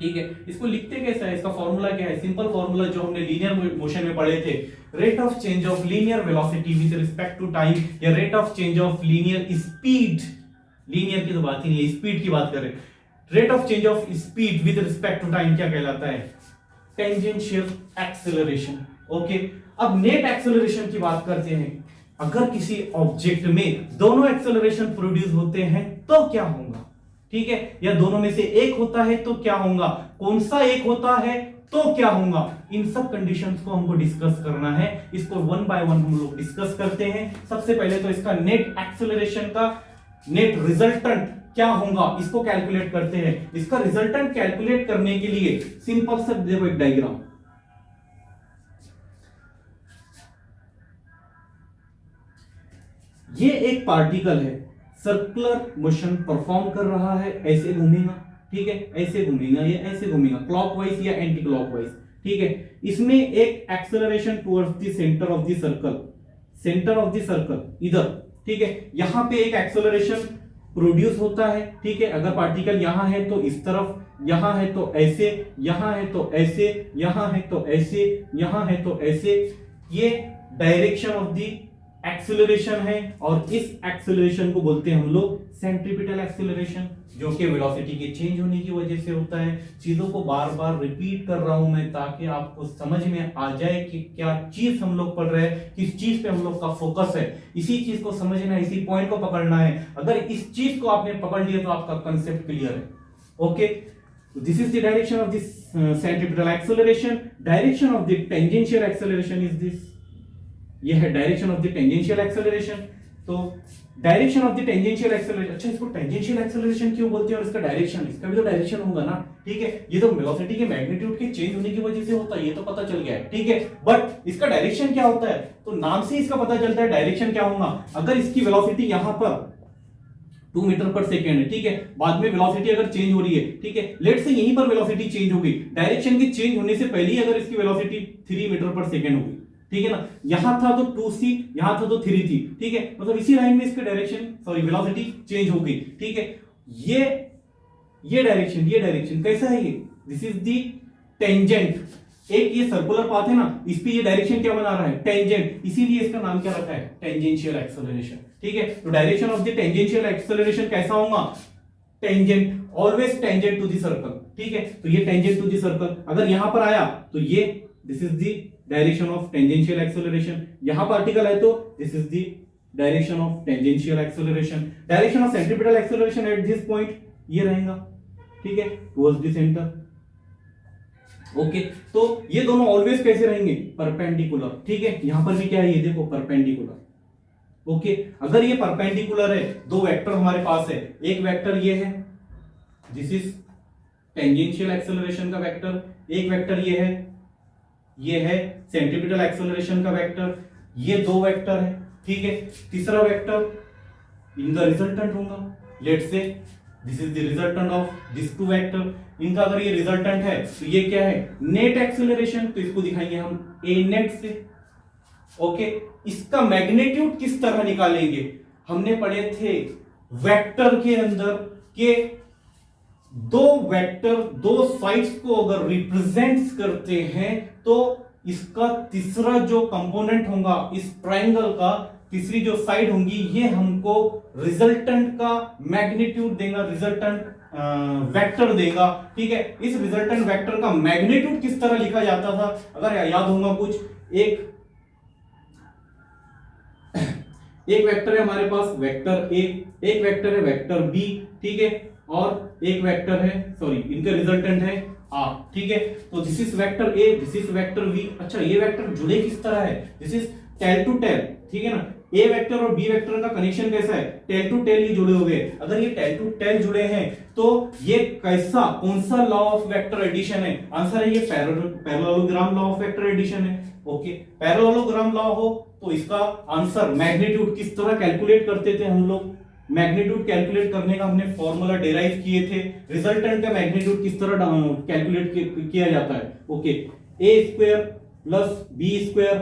ठीक है। इसको लिखते कैसा है, इसका फॉर्मूला क्या है, सिंपल फॉर्मूला जो हमने लीनियर मोशन में पढ़े थे, rate of change of linear velocity with respect to time या rate of change of linear speed, linear की तो बात ही नहीं है, स्पीड की बात करें, rate of change of speed with respect to time क्या कहलाता है, टेंजेंशियल एक्सेलरेशन। ओके, अब नेट एक्सेलरेशन की बात करते हैं। अगर किसी ऑब्जेक्ट में दोनों एक्सेलरेशन प्रोड्यूस होते हैं तो क्या होगा, ठीक है, या दोनों में से एक होता है तो क्या होगा, कौन सा एक होता है तो क्या होगा, इन सब कंडीशंस को हमको डिस्कस करना है। इसको वन बाय वन हम लोग डिस्कस करते हैं। सबसे पहले तो इसका नेट एक्सेलरेशन का नेट रिजल्टेंट क्या होगा, इसको कैलकुलेट करते हैं। इसका रिजल्टेंट कैलकुलेट करने के लिए सिंपल सा देखो एक डायग्राम, ये एक पार्टिकल है, सर्कुलर मोशन परफॉर्म कर रहा है, ऐसे घूमेगा, ठीक है, ऐसे घूमेगा, ये ऐसे घूमेगा क्लॉकवाइज या एंटी क्लॉकवाइज, ठीक है। इसमें एक acceleration towards the centre of the circle, centre of the circle इधर, ठीक है, यहां पे एक एक्सेलरेशन प्रोड्यूस होता है, ठीक है। अगर पार्टिकल यहां है तो इस तरफ, यहां है तो ऐसे, यहां है तो ऐसे, यहां है तो ऐसे, यहां है तो ऐसे, ये डायरेक्शन ऑफ द एक्सेलरेशन है। और इस एक्सेलरेशन को बोलते हैं हम लोग सेंट्रीपिटल एक्सेलरेशन, जो कि वेलोसिटी के चेंज होने की वजह से होता है। चीजों को बार बार रिपीट कर रहा हूं मैं ताकि आपको समझ में आ जाए कि क्या चीज हम लोग पढ़ रहे हैं, किस चीज पे हम लोग का फोकस है, इसी चीज को समझना है, इसी पॉइंट को पकड़ना है। अगर इस चीज को आपने पकड़ लिया तो आपका कंसेप्ट क्लियर है। Okay, this is the direction of this centripetal acceleration. Direction of the tangential acceleration is this, ये है direction of the tangential acceleration. तो direction of the tangential acceleration, अच्छा इसको टेंजेंशियल एक्सेलरेशन क्यों बोलते हैं और इसका डायरेक्शन, इसका भी तो डायरेक्शन होगा ना, ठीक है। ये तो वेलोसिटी के मैग्नीट्यूड के चेंज होने की वजह से होता है, ये तो पता चल गया है, ठीक है। बट इसका डायरेक्शन क्या होता है, तो नाम से इसका पता चलता है डायरेक्शन क्या होगा। अगर इसकी वेलोसिटी यहां पर 2 मीटर पर सेकेंड है, ठीक है, बाद में वेलोसिटी अगर चेंज हो रही है, ठीक है, लेट से यहीं पर वेलोसिटी चेंज हो गई, डायरेक्शन के चेंज होने से पहले ही अगर इसकी वेलोसिटी 3 मीटर पर सेकेंड होगी, ठीक है ना, यहां था तो 2c, यहां था तो 3 थी, ठीक है, मतलब इसी लाइन में इसका डायरेक्शन सॉरी वेलोसिटी चेंज हो गई, ठीक है। ये डायरेक्शन कैसा है, ये दिस इज द टेंजेंट। एक ये सर्कुलर पाथ है ना, इस पे ये डायरेक्शन क्या बना रहा है, टेंजेंट, इसीलिए इसका नाम क्या रखा है, टेंजेंशियल एक्सेलरेशन, ठीक है। तो direction of the tangential acceleration कैसा होगा, tangent, always tangent to the circle, ठीक है। तो ये टेंजेंट टू द सर्कल, अगर यहां पर आया तो ये this is the direction of tangential acceleration, यहां पार्टिकल है तो this is the direction of tangential acceleration. Direction of centripetal acceleration at this point ये रहेगा, ठीक है, टुवर्ड्स द सेंटर। ओके, तो ये दोनों ऑलवेज कैसे रहेंगे, परपेंडिकुलर, ठीक है। यहां पर भी क्या है, ये देखो परपेंडिकुलर। ओके, अगर ये परपेंडिकुलर है, दो वेक्टर हमारे पास है, एक वेक्टर ये है, दिस इज टेंजेंशियल एक्सेलरेशन का वेक्टर, एक वेक्टर ये है सेंट्रीपिटल एक्सेलरेशन का वेक्टर, ये दो वेक्टर है, ठीक है। तीसरा वेक्टर इनका रिजल्टेंट होगा, let say this is the resultant of this two vector, इनका अगर ये रिजल्टेंट है तो ये क्या है, नेट एक्सेलरेशन, तो इसको दिखाएंगे हम ए नेट से। ओके, इसका मैग्नीट्यूड किस तरह निकालेंगे, हमने पढ़े थे वेक्टर के अंदर के दो वेक्टर दो साइड्स को अगर रिप्रेजेंट करते हैं तो इसका तीसरा जो कंपोनेंट होगा इस ट्रायंगल का, तीसरी जो साइड होंगी, ये हमको रिजल्टेंट का मैग्नीट्यूड देगा, रिजल्टेंट वेक्टर देगा, ठीक है। इस रिजल्टेंट वेक्टर का मैग्नीट्यूड किस तरह लिखा जाता था, अगर याद होगा कुछ, एक वेक्टर है हमारे पास वेक्टर ए, एक वेक्टर है वेक्टर बी, ठीक है, और एक वेक्टर है सॉरी इनका रिजल्टेंट है आ, ठीक है। तो this is vector A, this is vector B. अच्छा, ये वेक्टर जुड़े किस तरह है, this is tail to tail, ठीक है ना। ए वेक्टर और बी वेक्टर का कनेक्शन कैसा है, टेल टू टेल ये जुड़े हो गए। अगर ये टेल टू टेल जुड़े हैं तो ये कैसा, कौन सा लॉ ऑफ वेक्टर एडिशन है, आंसर है ये parallelogram law of vector addition है। ओके, पैरेललोग्राम लॉ हो तो इसका आंसर मैग्नीट्यूड किस तरह कैलकुलेट करते थे हम लोग, मैग्नीट्यूड कैलकुलेट करने का हमने फॉर्मूला डिराइव किए थे, रिजल्टेंट का मैग्नीट्यूड किस तरह कैलकुलेट किया जाता है। Okay, a square plus b square,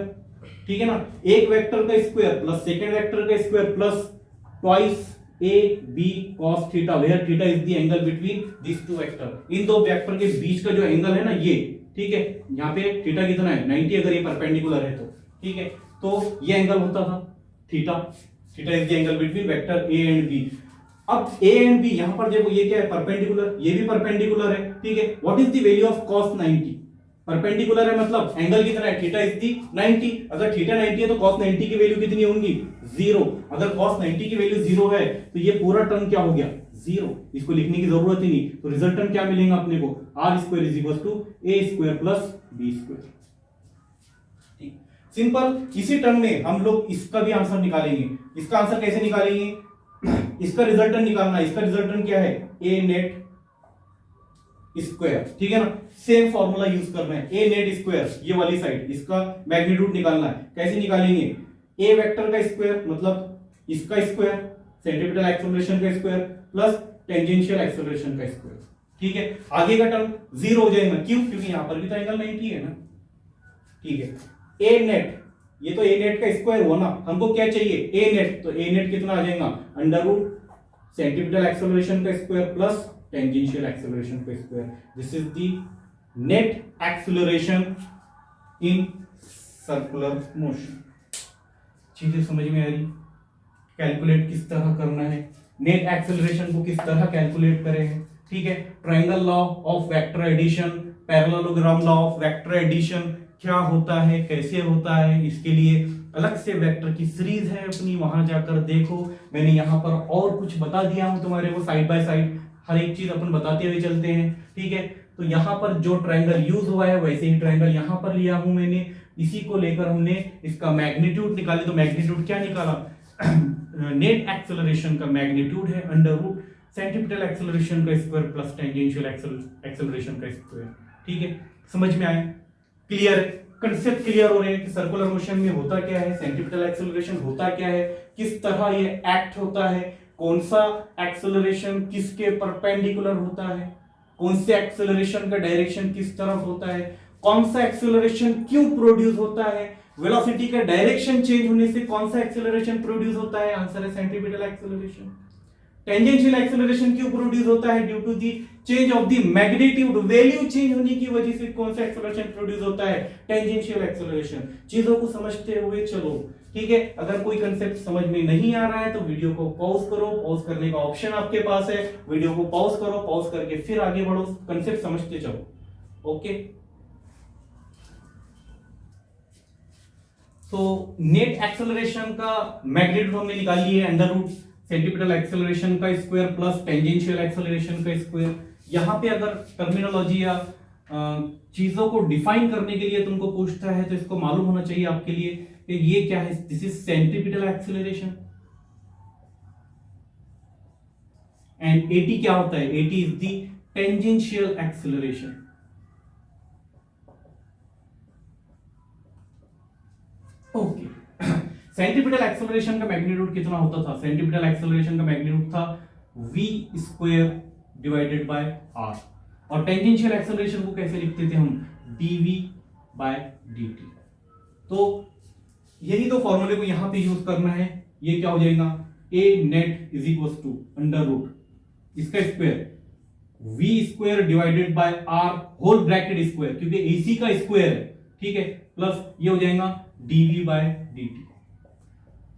ठीक है ना, एक वेक्टर का स्क्वायर प्लस सेकेंड वेक्टर का square plus twice a b cos theta, where theta is the angle between this two vector. इन दो वेक्टर के बीच का जो एंगल है ना ये, ठीक है, यहाँ पे थीटा कितना है 90, अगर ये परपेंडिकुलर है तो, ठीक है, तो ये एंगल होता था theta, theta is the angle between vector A and B. अब ए एंड बी यहां पर देखो ये क्या है परपेंडिकुलर, ये भी परपेंडिकुलर है, ठीक है, what is the value of cos 90, perpendicular है मतलब एंगल कितना है, थीटा इज दी 90, अगर थीटा 90 है तो cos 90 की वैल्यू कितनी होंगी 0, अगर cos 90 की वैल्यू 0 है तो ये पूरा टर्म क्या हो गया 0, इसको लिखने की जरूरत ही नहीं, तो रिजल्टेंट क्या मिलेगा अपने को r square is equal to a square plus b square. ठीक, सिंपल। इसी टर्म में हम लोग इसका भी आंसर निकालेंगे। इसका आंसर कैसे निकालेंगे, इसका रिजल्टेंट निकालना है, इसका रिजल्टेंट क्या है a नेट स्क्वायर, ठीक है ना, सेम फॉर्मूला यूज करना है, ए नेट स्क्वायर ये वाली साइड, इसका मैग्नीट्यूड निकालना है। कैसे निकालेंगे, ए वेक्टर का स्क्वायर मतलब इसका स्क्वायर, सेंटीमीटर एक्सेलरेशन का स्क्वायर प्लस टेंजेंशियल एक्सेलरेशन का स्क्वायर, ठीक है, आगे का टर्म 0 हो जाएगा, क्यों, क्योंकि यहां पर भी तो एंगल 90 है ना, ठीक है। ए नेट, ये तो ए नेट का स्क्वायर हुआ ना, हमको क्या चाहिए ए नेट, तो ए नेट कितना आ जाएगा अंडर रूट सेंटीमीटर एक्सेलरेशन का स्क्वायर प्लस टेंजेंशियल एक्सेलरेशन का square, this is the net acceleration in circular motion. चीजें समझ में आ रही, कैलकुलेट किस तरह करना है, नेट एक्सेलरेशन को किस तरह कैलकुलेट करें, ठीक है, triangle law of vector addition, parallelogram law of vector addition क्या होता है, कैसे होता है, इसके लिए अलग से वेक्टर की सीरीज है अपनी, वहां जाकर देखो। मैंने यहाँ पर और कुछ बता दिया हूं तुम्हारे को, साइड बाय साइड हर एक चीज अपन बताते हुए चलते हैं, ठीक है। तो यहाँ पर जो ट्रायंगल यूज हुआ है वैसे ही ट्रायंगल यहाँ पर लिया हूं मैंने, इसी को लेकर हमने इसका मैग्नीट्यूड निकाले, तो मैग्नीट्यूड क्या निकाला नेट एक्सेलरेशन का मैग्नीट्यूड है अंडर रूट सेंटीमीटर एक्सेलरेशन का स्क्वायर प्लस टेंजेंशियल एक्सेलरेशन का स्क्वायर, ठीक है। समझ में आया, क्लियर है, कंसेप्ट क्लियर हो रहे हैं कि सर्कुलर मोशन में होता क्या है, सेंटीमीटर एक्सेलरेशन होता क्या है, किस तरह ये एक्ट होता है, कौन सा एक्सेलरेशन किसके परपेंडिकुलर होता है, कौन से एक्सेलरेशन का डायरेक्शन किस तरफ होता है, कौन सा एक्सेलरेशन क्यों प्रोड्यूस होता है, वेलोसिटी का डायरेक्शन चेंज होने से कौन सा एक्सेलरेशन प्रोड्यूस होता है, आंसर है सेंटीमीटर एक्सेलरेशन। टेंजेंशियल एक्सेलरेशन क्यों प्रोड्यूस होता है, due to the change of the magnitude, value change होने की वजह से कौन सा एक्सेलरेशन प्रोड्यूस होता है, टेंजेंशियल एक्सेलरेशन। चीजों को समझते हुए चलो, ठीक है। अगर कोई कंसेप्ट समझ में नहीं आ रहा है तो वीडियो को पॉज करो, पॉज करने का ऑप्शन आपके पास है, वीडियो को पॉज करो, पॉज करके फिर आगे बढ़ो, कंसेप्ट समझते चलो, ओके। तो नेट एक्सेलरेशन का मैग्नीट्यूड हमने निकाल लिया है अंडर रूट सेंटीमीटर एक्सेलरेशन का स्क्वायर प्लस टेंजेंशियल एक्सेलरेशन का स्क्वायर। यहां पे अगर टर्मिनोलॉजी या चीजों को डिफाइन करने के लिए तुमको पूछता है तो इसको मालूम होना चाहिए आपके लिए कि ये क्या है, this is centimetre acceleration and eighty क्या होता है, eighty is the tangential acceleration. Okay, centimetre acceleration का मैग्नीट्यूड कितना होता था, सेंटीमीटर एक्सेलरेशन का मैग्नीट्यूड था v square divided by r, और टेंजेंशियल एक्सेलरेशन को कैसे लिखते थे हम, dv बाय dt। तो यही तो फॉर्मूले को यहां पे यूज करना है, ये क्या हो जाएगा a net is equal to under root इसका square v square divided by r whole bracket square, क्योंकि ac का स्क्वायर है, ठीक है, प्लस ये हो जाएगा dv बाय dt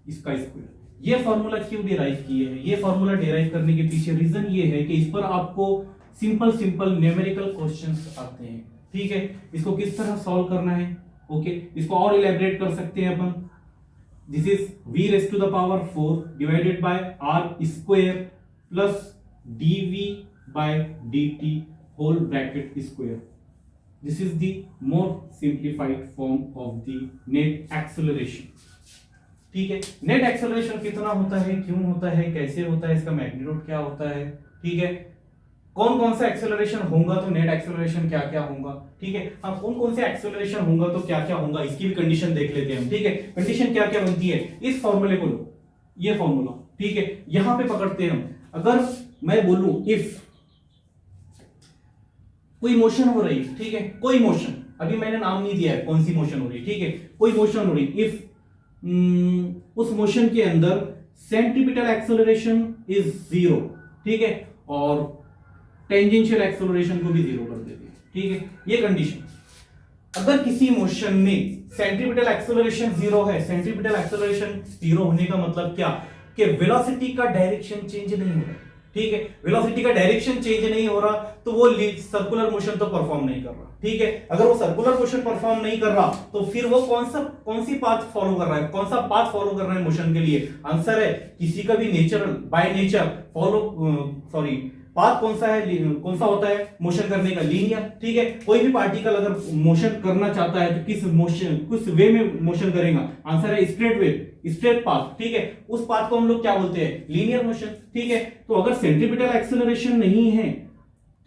इसका स्क्वायर। ये फॉर्मूला क्यों डिराइव किए हैं, ये फॉर्मूला डिराइव करने के पीछे रीजन ये है कि इस पर आपको सिंपल न्यूमेरिकल क्वेश्चंस आते हैं, ठीक है। इसको किस तरह सॉल्व करना है, ओके, इसको और इलेबोरेट कर सकते हैं अपन, this is v raise to the power 4 divided by r square plus dv by dt whole bracket square. This is the more simplified form of the net acceleration, ठीक है। नेट एक्सेलरेशन कितना होता है, क्यों होता है, कैसे होता है, इसका मैग्नीट्यूड क्या होता है, ठीक है, कौन कौन सा एक्सेलरेशन होगा तो नेट एक्सेलरेशन क्या क्या होगा, ठीक है। हाँ, कौन कौन से एक्सेलरेशन होगा तो क्या क्या होगा, इसकी भी कंडीशन देख लेते हैं हम, ठीक है। कंडीशन क्या क्या बनती है, इस फॉर्मूले को लो, ये फॉर्मूला, ठीक है, यहां पे पकड़ते हैं हम। अगर मैं बोलूं इफ कोई मोशन हो रही है, ठीक है, कोई मोशन अभी मैंने नाम नहीं दिया है कौन सी मोशन हो रही है, ठीक है, कोई मोशन हो रही, इफ उस मोशन के अंदर सेंट्रीपिटल एक्सेलरेशन इज 0, ठीक है, और टेंजेंशियल एक्सेलरेशन को भी 0 कर देती है, ठीक है, ये कंडीशन। अगर किसी मोशन में सेंट्रीपिटल एक्सेलरेशन 0 है, सेंट्रीपिटल एक्सेलरेशन 0 होने का मतलब क्या, कि वेलोसिटी का डायरेक्शन चेंज नहीं हो रहा, ठीक है, वेलोसिटी का डायरेक्शन चेंज नहीं हो रहा तो वो सर्कुलर मोशन तो परफॉर्म नहीं कर रहा, ठीक है। अगर वो सर्कुलर मोशन परफॉर्म नहीं कर रहा तो फिर वो कौन सी पाथ फॉलो कर रहा है, कौन सा पाथ फॉलो कर रहा है मोशन के लिए, आंसर है किसी का भी नेचुरल बाय नेचर पाथ कौन सा होता है मोशन करने का, लीनियर, ठीक है। कोई भी पार्टिकल अगर मोशन करना चाहता है तो किस वे में मोशन करेगा, आंसर है स्ट्रेट वे, स्ट्रेट पाथ, ठीक है, उस पाथ को हम लोग क्या बोलते हैं, लीनियर मोशन, ठीक है। तो अगर सेंट्रीपिटल एक्सेलरेशन नहीं है,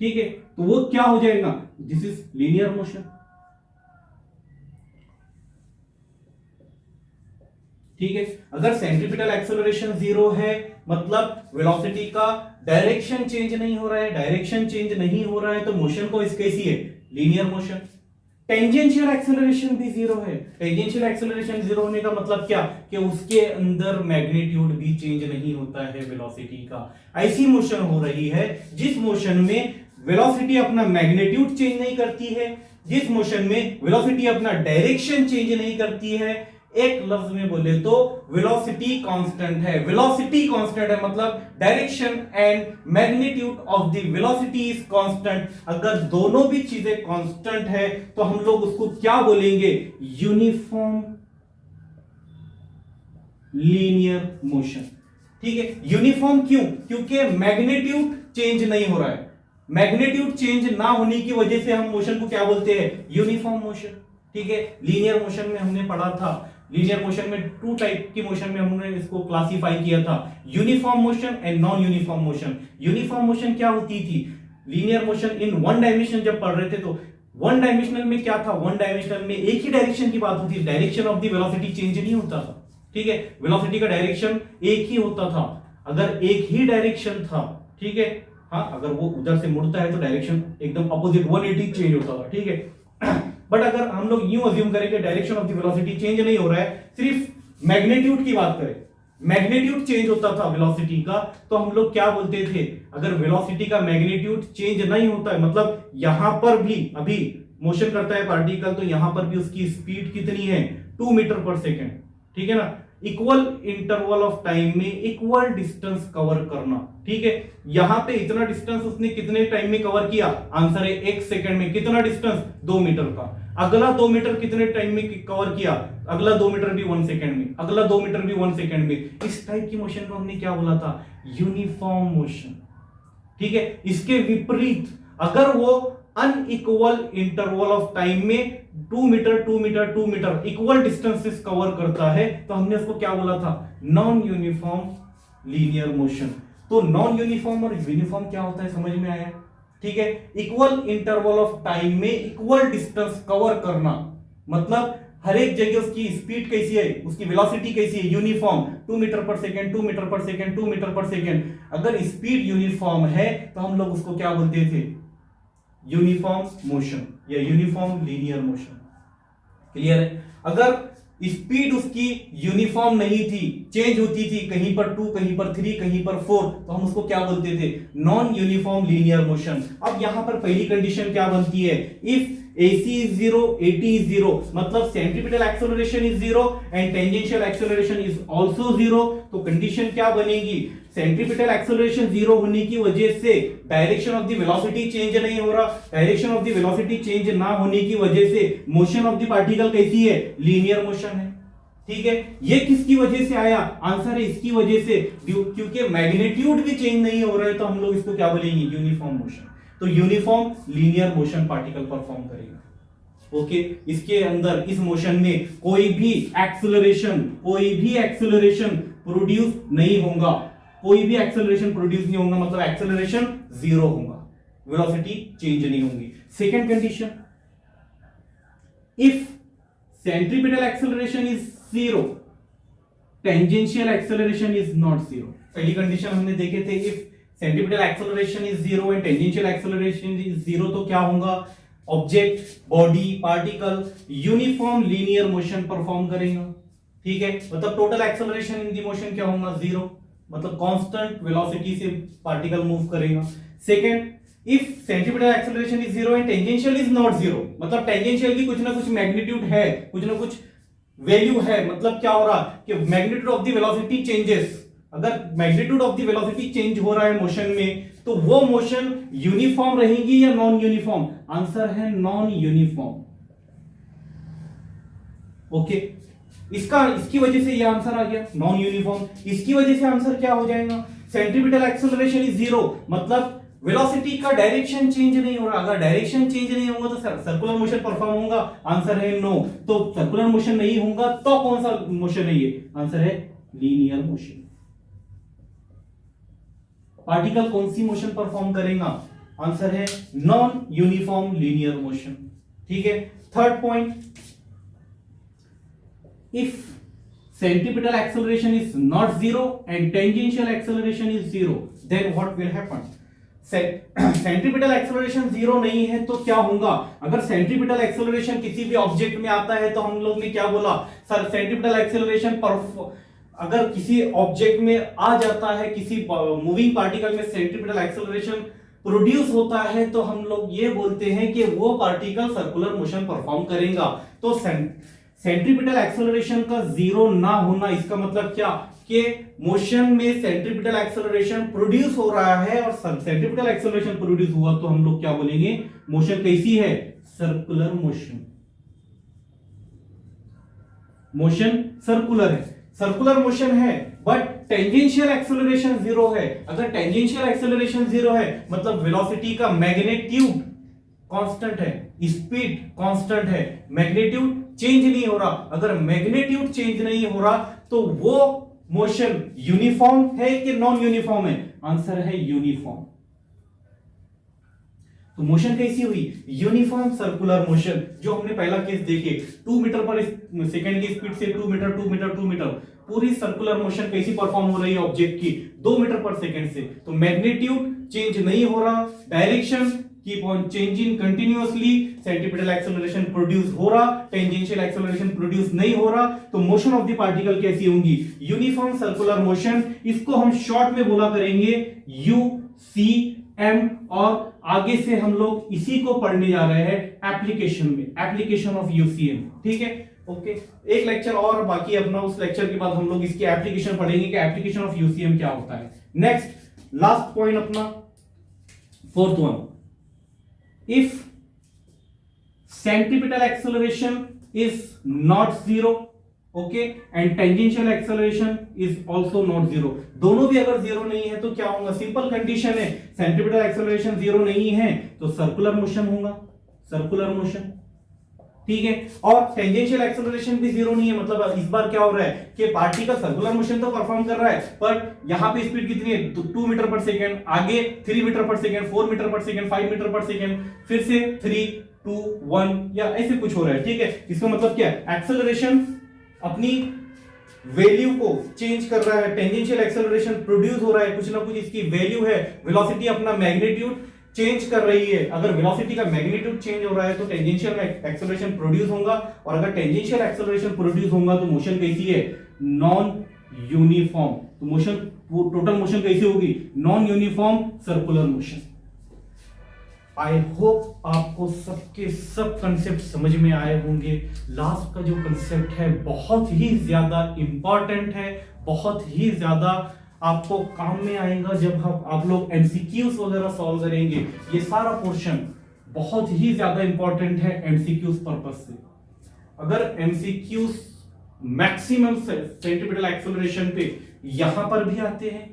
ठीक है, तो वो क्या हो जाएगा, दिस इज लीनियर मोशन, ठीक है। अगर सेंट्रीपिटल एक्सेलरेशन 0 है मतलब वेलोसिटी का डायरेक्शन चेंज नहीं हो रहा है, डायरेक्शन चेंज नहीं हो रहा है तो मोशन को कैसी है, लीनियर मोशन। टेंजेंशियल एक्सेलरेशन भी 0 है, टेंजेंशियल एक्सेलरेशन 0 होने का मतलब क्या, कि उसके अंदर मैग्नीट्यूड भी चेंज नहीं होता है वेलोसिटी का। ऐसी मोशन हो रही है जिस मोशन में वेलोसिटी अपना मैग्नीट्यूड चेंज नहीं करती है, जिस मोशन में वेलोसिटी अपना डायरेक्शन चेंज नहीं करती है, एक लफ्ज में बोले तो वेलोसिटी कांस्टेंट है। वेलोसिटी कांस्टेंट है मतलब direction and magnitude of the velocity is constant. अगर दोनों भी चीजें कांस्टेंट है तो हम लोग उसको क्या बोलेंगे, यूनिफॉर्म लीनियर मोशन, ठीक है। यूनिफॉर्म क्यों, क्योंकि मैग्नीट्यूड चेंज नहीं हो रहा है, मैग्नीट्यूड चेंज ना होने की वजह से हम मोशन को क्या बोलते हैं, यूनिफॉर्म मोशन, ठीक है। लीनियर मोशन में हमने पढ़ा था, लीनियर मोशन में 2 टाइप की मोशन में हमने इसको क्लासिफाई किया था, uniform motion and non uniform motion. Uniform motion क्या होती थी, linear motion in one dimension जब पढ़ रहे थे तो वन डायमेंशनल में क्या था, वन डायमेंशनल में एक ही डायरेक्शन की बात होती है, direction of the velocity change नहीं होता था, ठीक है, वेलोसिटी का डायरेक्शन एक ही होता था। अगर एक ही डायरेक्शन था, ठीक है, हाँ, अगर वो उधर से मुड़ता है तो डायरेक्शन एकदम अपोजिट 180 चेंज होता था, ठीक है। बट अगर हम लोग यूं अज्यूम करें कि direction of the velocity change नहीं हो रहा है, सिर्फ मैग्नीट्यूड की बात करें, मैग्नीट्यूड चेंज होता था वेलोसिटी का, तो हम लोग क्या बोलते थे, अगर वेलोसिटी का मैग्नीट्यूड चेंज नहीं होता है मतलब यहां पर भी अभी मोशन करता है पार्टिकल तो यहां पर भी उसकी स्पीड कितनी है, 2 मीटर पर सेकेंड, ठीक है ना, इक्वल इंटरवल ऑफ टाइम में इक्वल डिस्टेंस कवर करना, ठीक है। यहां पे इतना डिस्टेंस उसने कितने टाइम में कवर किया, आंसर है 1 सेकंड में। कितना डिस्टेंस, 2 मीटर का। अगला 2 मीटर कितने टाइम में कवर किया, अगला 2 मीटर भी 1 सेकंड में, अगला 2 मीटर भी 1 सेकंड में। इस टाइप की मोशन को हमने क्या बोला था, यूनिफॉर्म मोशन, ठीक है। इसके विपरीत अगर वो अनइक्वल इंटरवल ऑफ टाइम में 2 metre 2 metre 2 metre equal distances cover करता है तो हमने उसको क्या बोला था, नॉन यूनिफॉर्म लीनियर मोशन। तो नॉन यूनिफॉर्म और यूनिफॉर्म क्या होता है समझ में आया, ठीक है। इक्वल इंटरवल ऑफ टाइम में इक्वल डिस्टेंस कवर करना मतलब हर एक जगह उसकी स्पीड कैसी है, उसकी वेलोसिटी कैसी है, यूनिफॉर्म, 2 मीटर पर सेकेंड 2 मीटर पर सेकेंड 2 मीटर पर सेकेंड। अगर स्पीड यूनिफॉर्म है तो हम लोग उसको क्या बोलते थे, यूनिफॉर्म मोशन या यूनिफॉर्म लीनियर मोशन। क्लियर है। अगर स्पीड उसकी यूनिफॉर्म नहीं थी, चेंज होती थी, कहीं पर 2 कहीं पर 3 कहीं पर 4, तो हम उसको क्या बोलते थे, नॉन यूनिफॉर्म लीनियर मोशन। अब यहां पर पहली कंडीशन क्या बनती है, if AC is 0, AT is 0, मतलब centripetal acceleration is 0 and tangential acceleration is also 0। तो कंडीशन क्या बनेगी, सेंट्रीपिटल एक्सेलरेशन 0 होने की वजह से direction of the velocity change नहीं हो रहा, direction of the velocity change ना होने की वजह से मोशन ऑफ द पार्टिकल कैसी है, लीनियर मोशन है, ठीक है। ये किसकी वजह से आया, आंसर है इसकी वजह से, क्योंकि मैग्नीट्यूड भी चेंज नहीं हो रहा है तो हम लोग इसको क्या बोलेंगे, यूनिफॉर्म मोशन। तो uniform linear motion particle perform करेगा, ओके। इसके अंदर इस मोशन में कोई भी एक्सेलरेशन प्रोड्यूस नहीं होगा, कोई भी एक्सेलरेशन प्रोड्यूस नहीं होगा, मतलब एक्सेलरेशन 0 होगा, वेलोसिटी चेंज नहीं होगी। Second condition, if centripetal acceleration is 0, tangential acceleration is not 0। पहली कंडीशन हमने देखे थे, if centripetal acceleration is 0 and tangential acceleration is 0, तो क्या होगा, object, body, particle uniform linear motion perform करेगा, ठीक है। मतलब total acceleration in the motion क्या होगा, जीरो, मतलब कांस्टेंट वेलोसिटी से पार्टिकल मूव करेगा। Second, if centripetal acceleration is zero and tangential is not zero, मतलब टेंजेंशियल की कुछ ना कुछ मैग्नीट्यूड है, कुछ ना कुछ वैल्यू है, मतलब क्या हो रहा कि magnitude of the velocity changes, अगर magnitude of the velocity change हो रहा है मोशन में, तो वो मोशन यूनिफॉर्म रहेगी या नॉन यूनिफॉर्म, आंसर है नॉन यूनिफॉर्म। ओके, इसकी वजह से ये आंसर आ गया नॉन यूनिफॉर्म। इसकी वजह से आंसर क्या हो जाएगा, सेंट्रीपिटल एक्सेलरेशन इज जीरो, मतलब वेलोसिटी का डायरेक्शन चेंज नहीं हो रहा। अगर डायरेक्शन चेंज नहीं होगा तो सर्कुलर मोशन परफॉर्म होगा, आंसर है नो। तो सर्कुलर मोशन नहीं होगा तो कौन सा मोशन है ये, आंसर है लीनियर मोशन। पार्टिकल कौन सी मोशन परफॉर्म करेगा, आंसर है नॉन यूनिफॉर्म लीनियर मोशन, ठीक है। Third point, if centripetal acceleration is not zero and tangential acceleration is zero, then what will happen? Centripetal acceleration zero नहीं है तो क्या होगा, अगर सेंट्रीपिटल एक्सेलरेशन किसी भी ऑब्जेक्ट में आता है तो हम लोग ने क्या बोला सर, सेंट्रीपिटल एक्सेलरेशन अगर किसी ऑब्जेक्ट में आ जाता है, किसी मूविंग पार्टिकल में सेंट्रीपिटल एक्सेलरेशन प्रोड्यूस होता है तो हम लोग ये बोलते हैं कि वो पार्टिकल सर्कुलर मोशन परफॉर्म करेगा। तो सेंट्रीपिटल एक्सेलरेशन का जीरो ना होना, इसका मतलब क्या कि मोशन में सेंट्रीपिटल एक्सेलरेशन प्रोड्यूस हो रहा है और सेंट्रीपिटल एक्सेलरेशन प्रोड्यूस हुआ तो हम लोग क्या बोलेंगे, मोशन कैसी है, सर्कुलर मोशन। मोशन सर्कुलर है, सर्कुलर मोशन है, बट टेंजेंशियल एक्सेलरेशन जीरो है। अगर टेंजेंशियल एक्सेलरेशन जीरो है मतलब वेलोसिटी का मैग्नीट्यूड कांस्टेंट है, स्पीड कांस्टेंट है, मैग्नीट्यूड चेंज नहीं हो रहा। अगर मैग्नीट्यूड चेंज नहीं हो रहा तो वो मोशन यूनिफॉर्म है कि नॉन यूनिफॉर्म है, आंसर है यूनिफॉर्म। तो मोशन कैसी हुई, यूनिफॉर्म सर्कुलर मोशन। जो हमने पहला केस देखे 2 मीटर पर सेकंड की स्पीड से 2 मीटर 2 मीटर 2 मीटर, पूरी सर्कुलर मोशन कैसी परफॉर्म हो रही है ऑब्जेक्ट की, 2 मीटर पर सेकंड से। तो मैग्नीट्यूड चेंज नहीं हो रहा, direction keep on changing continuously, centripetal acceleration produce हो रहा, टेंजेंशियल एक्सेलरेशन प्रोड्यूस नहीं हो रहा, तो मोशन ऑफ द पार्टिकल कैसी होंगी, यूनिफॉर्म सर्कुलर मोशन। इसको हम शॉर्ट में बोला करेंगे यूसीएम, और आगे से हम लोग इसी को पढ़ने जा रहे हैं एप्लीकेशन में, एप्लीकेशन ऑफ यूसीएम, ठीक है। ओके, एक लेक्चर और बाकी अपना, उस लेक्चर के बाद हम लोग इसकी एप्लीकेशन पढ़ेंगे कि एप्लीकेशन ऑफ यूसीएम क्या होता है। नेक्स्ट लास्ट पॉइंट अपना fourth one, if centripetal acceleration is not zero, okay, and tangential acceleration is also not zero, दोनों भी अगर जीरो नहीं है तो क्या होगा, सिंपल कंडीशन है, सेंट्रीपिटल एक्सेलरेशन जीरो नहीं है तो सर्कुलर मोशन होगा, सर्कुलर मोशन, ठीक है। और टेंजेंशियल एक्सेलरेशन भी जीरो नहीं है, मतलब इस बार क्या हो रहा है कि पार्टिकल सर्कुलर मोशन तो परफॉर्म कर रहा है, पर यहां पे स्पीड कितनी है, 2 मीटर पर सेकंड, आगे 3 मीटर पर सेकंड, 4 मीटर पर सेकंड, 5 मीटर पर सेकंड, फिर से 3 2 1 या ऐसे कुछ हो रहा है, ठीक है। इसका मतलब क्या है, एक्सेलरेशन अपनी वैल्यू को चेंज कर रहा है, टेंजेंशियल एक्सेलरेशन प्रोड्यूस हो रहा है, कुछ ना कुछ इसकी वैल्यू है, वेलोसिटी अपना मैग्नीट्यूड चेंज कर रही है। अगर वेलोसिटी का मैग्नीट्यूड चेंज हो रहा है तो टेंजेंशियल एक्सेलरेशन प्रोड्यूस होगा, और अगर टेंजेंशियल एक्सेलरेशन प्रोड्यूस होगा तो मोशन कैसी है, नॉन यूनिफॉर्म। तो मोशन, टोटल मोशन कैसी होगी, non uniform circular motion. I hope आपको सबके सब कंसेप्ट समझ में आए होंगे। लास्ट का जो कंसेप्ट है बहुत ही ज्यादा इंपॉर्टेंट है, बहुत ही ज्यादा आपको काम में आएगा जब आप लोग एमसीक्यूज वगैरह सॉल्व करेंगे। ये सारा पोर्शन बहुत ही ज्यादा इंपॉर्टेंट है एमसीक्यूज पर्पस से। अगर एमसीक्यूज मैक्सिमम सेंट्रीपिटल एक्सेलरेशन पे यहां पर भी आते हैं,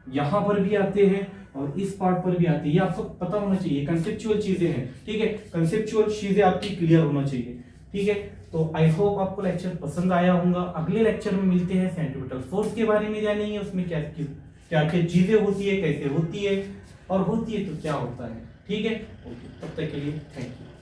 यहां पर भी आते हैं, और इस पार्ट पर भी आती है, ये आपको पता होना चाहिए, कंसेप्चुअल चीजें हैं, ठीक है। कंसेप्चुअल चीजें आपकी क्लियर होना चाहिए, ठीक है। तो आई होप आपको लेक्चर पसंद आया होगा। अगले लेक्चर में मिलते हैं, सेंट्रीपिटल फोर्स के बारे में जानेंगे, उसमें क्या क्या क्या चीजें होती है, कैसे होती है, और होती है तो क्या होता है, ठीक है। ओके, तब तक के लिए थैंक यू।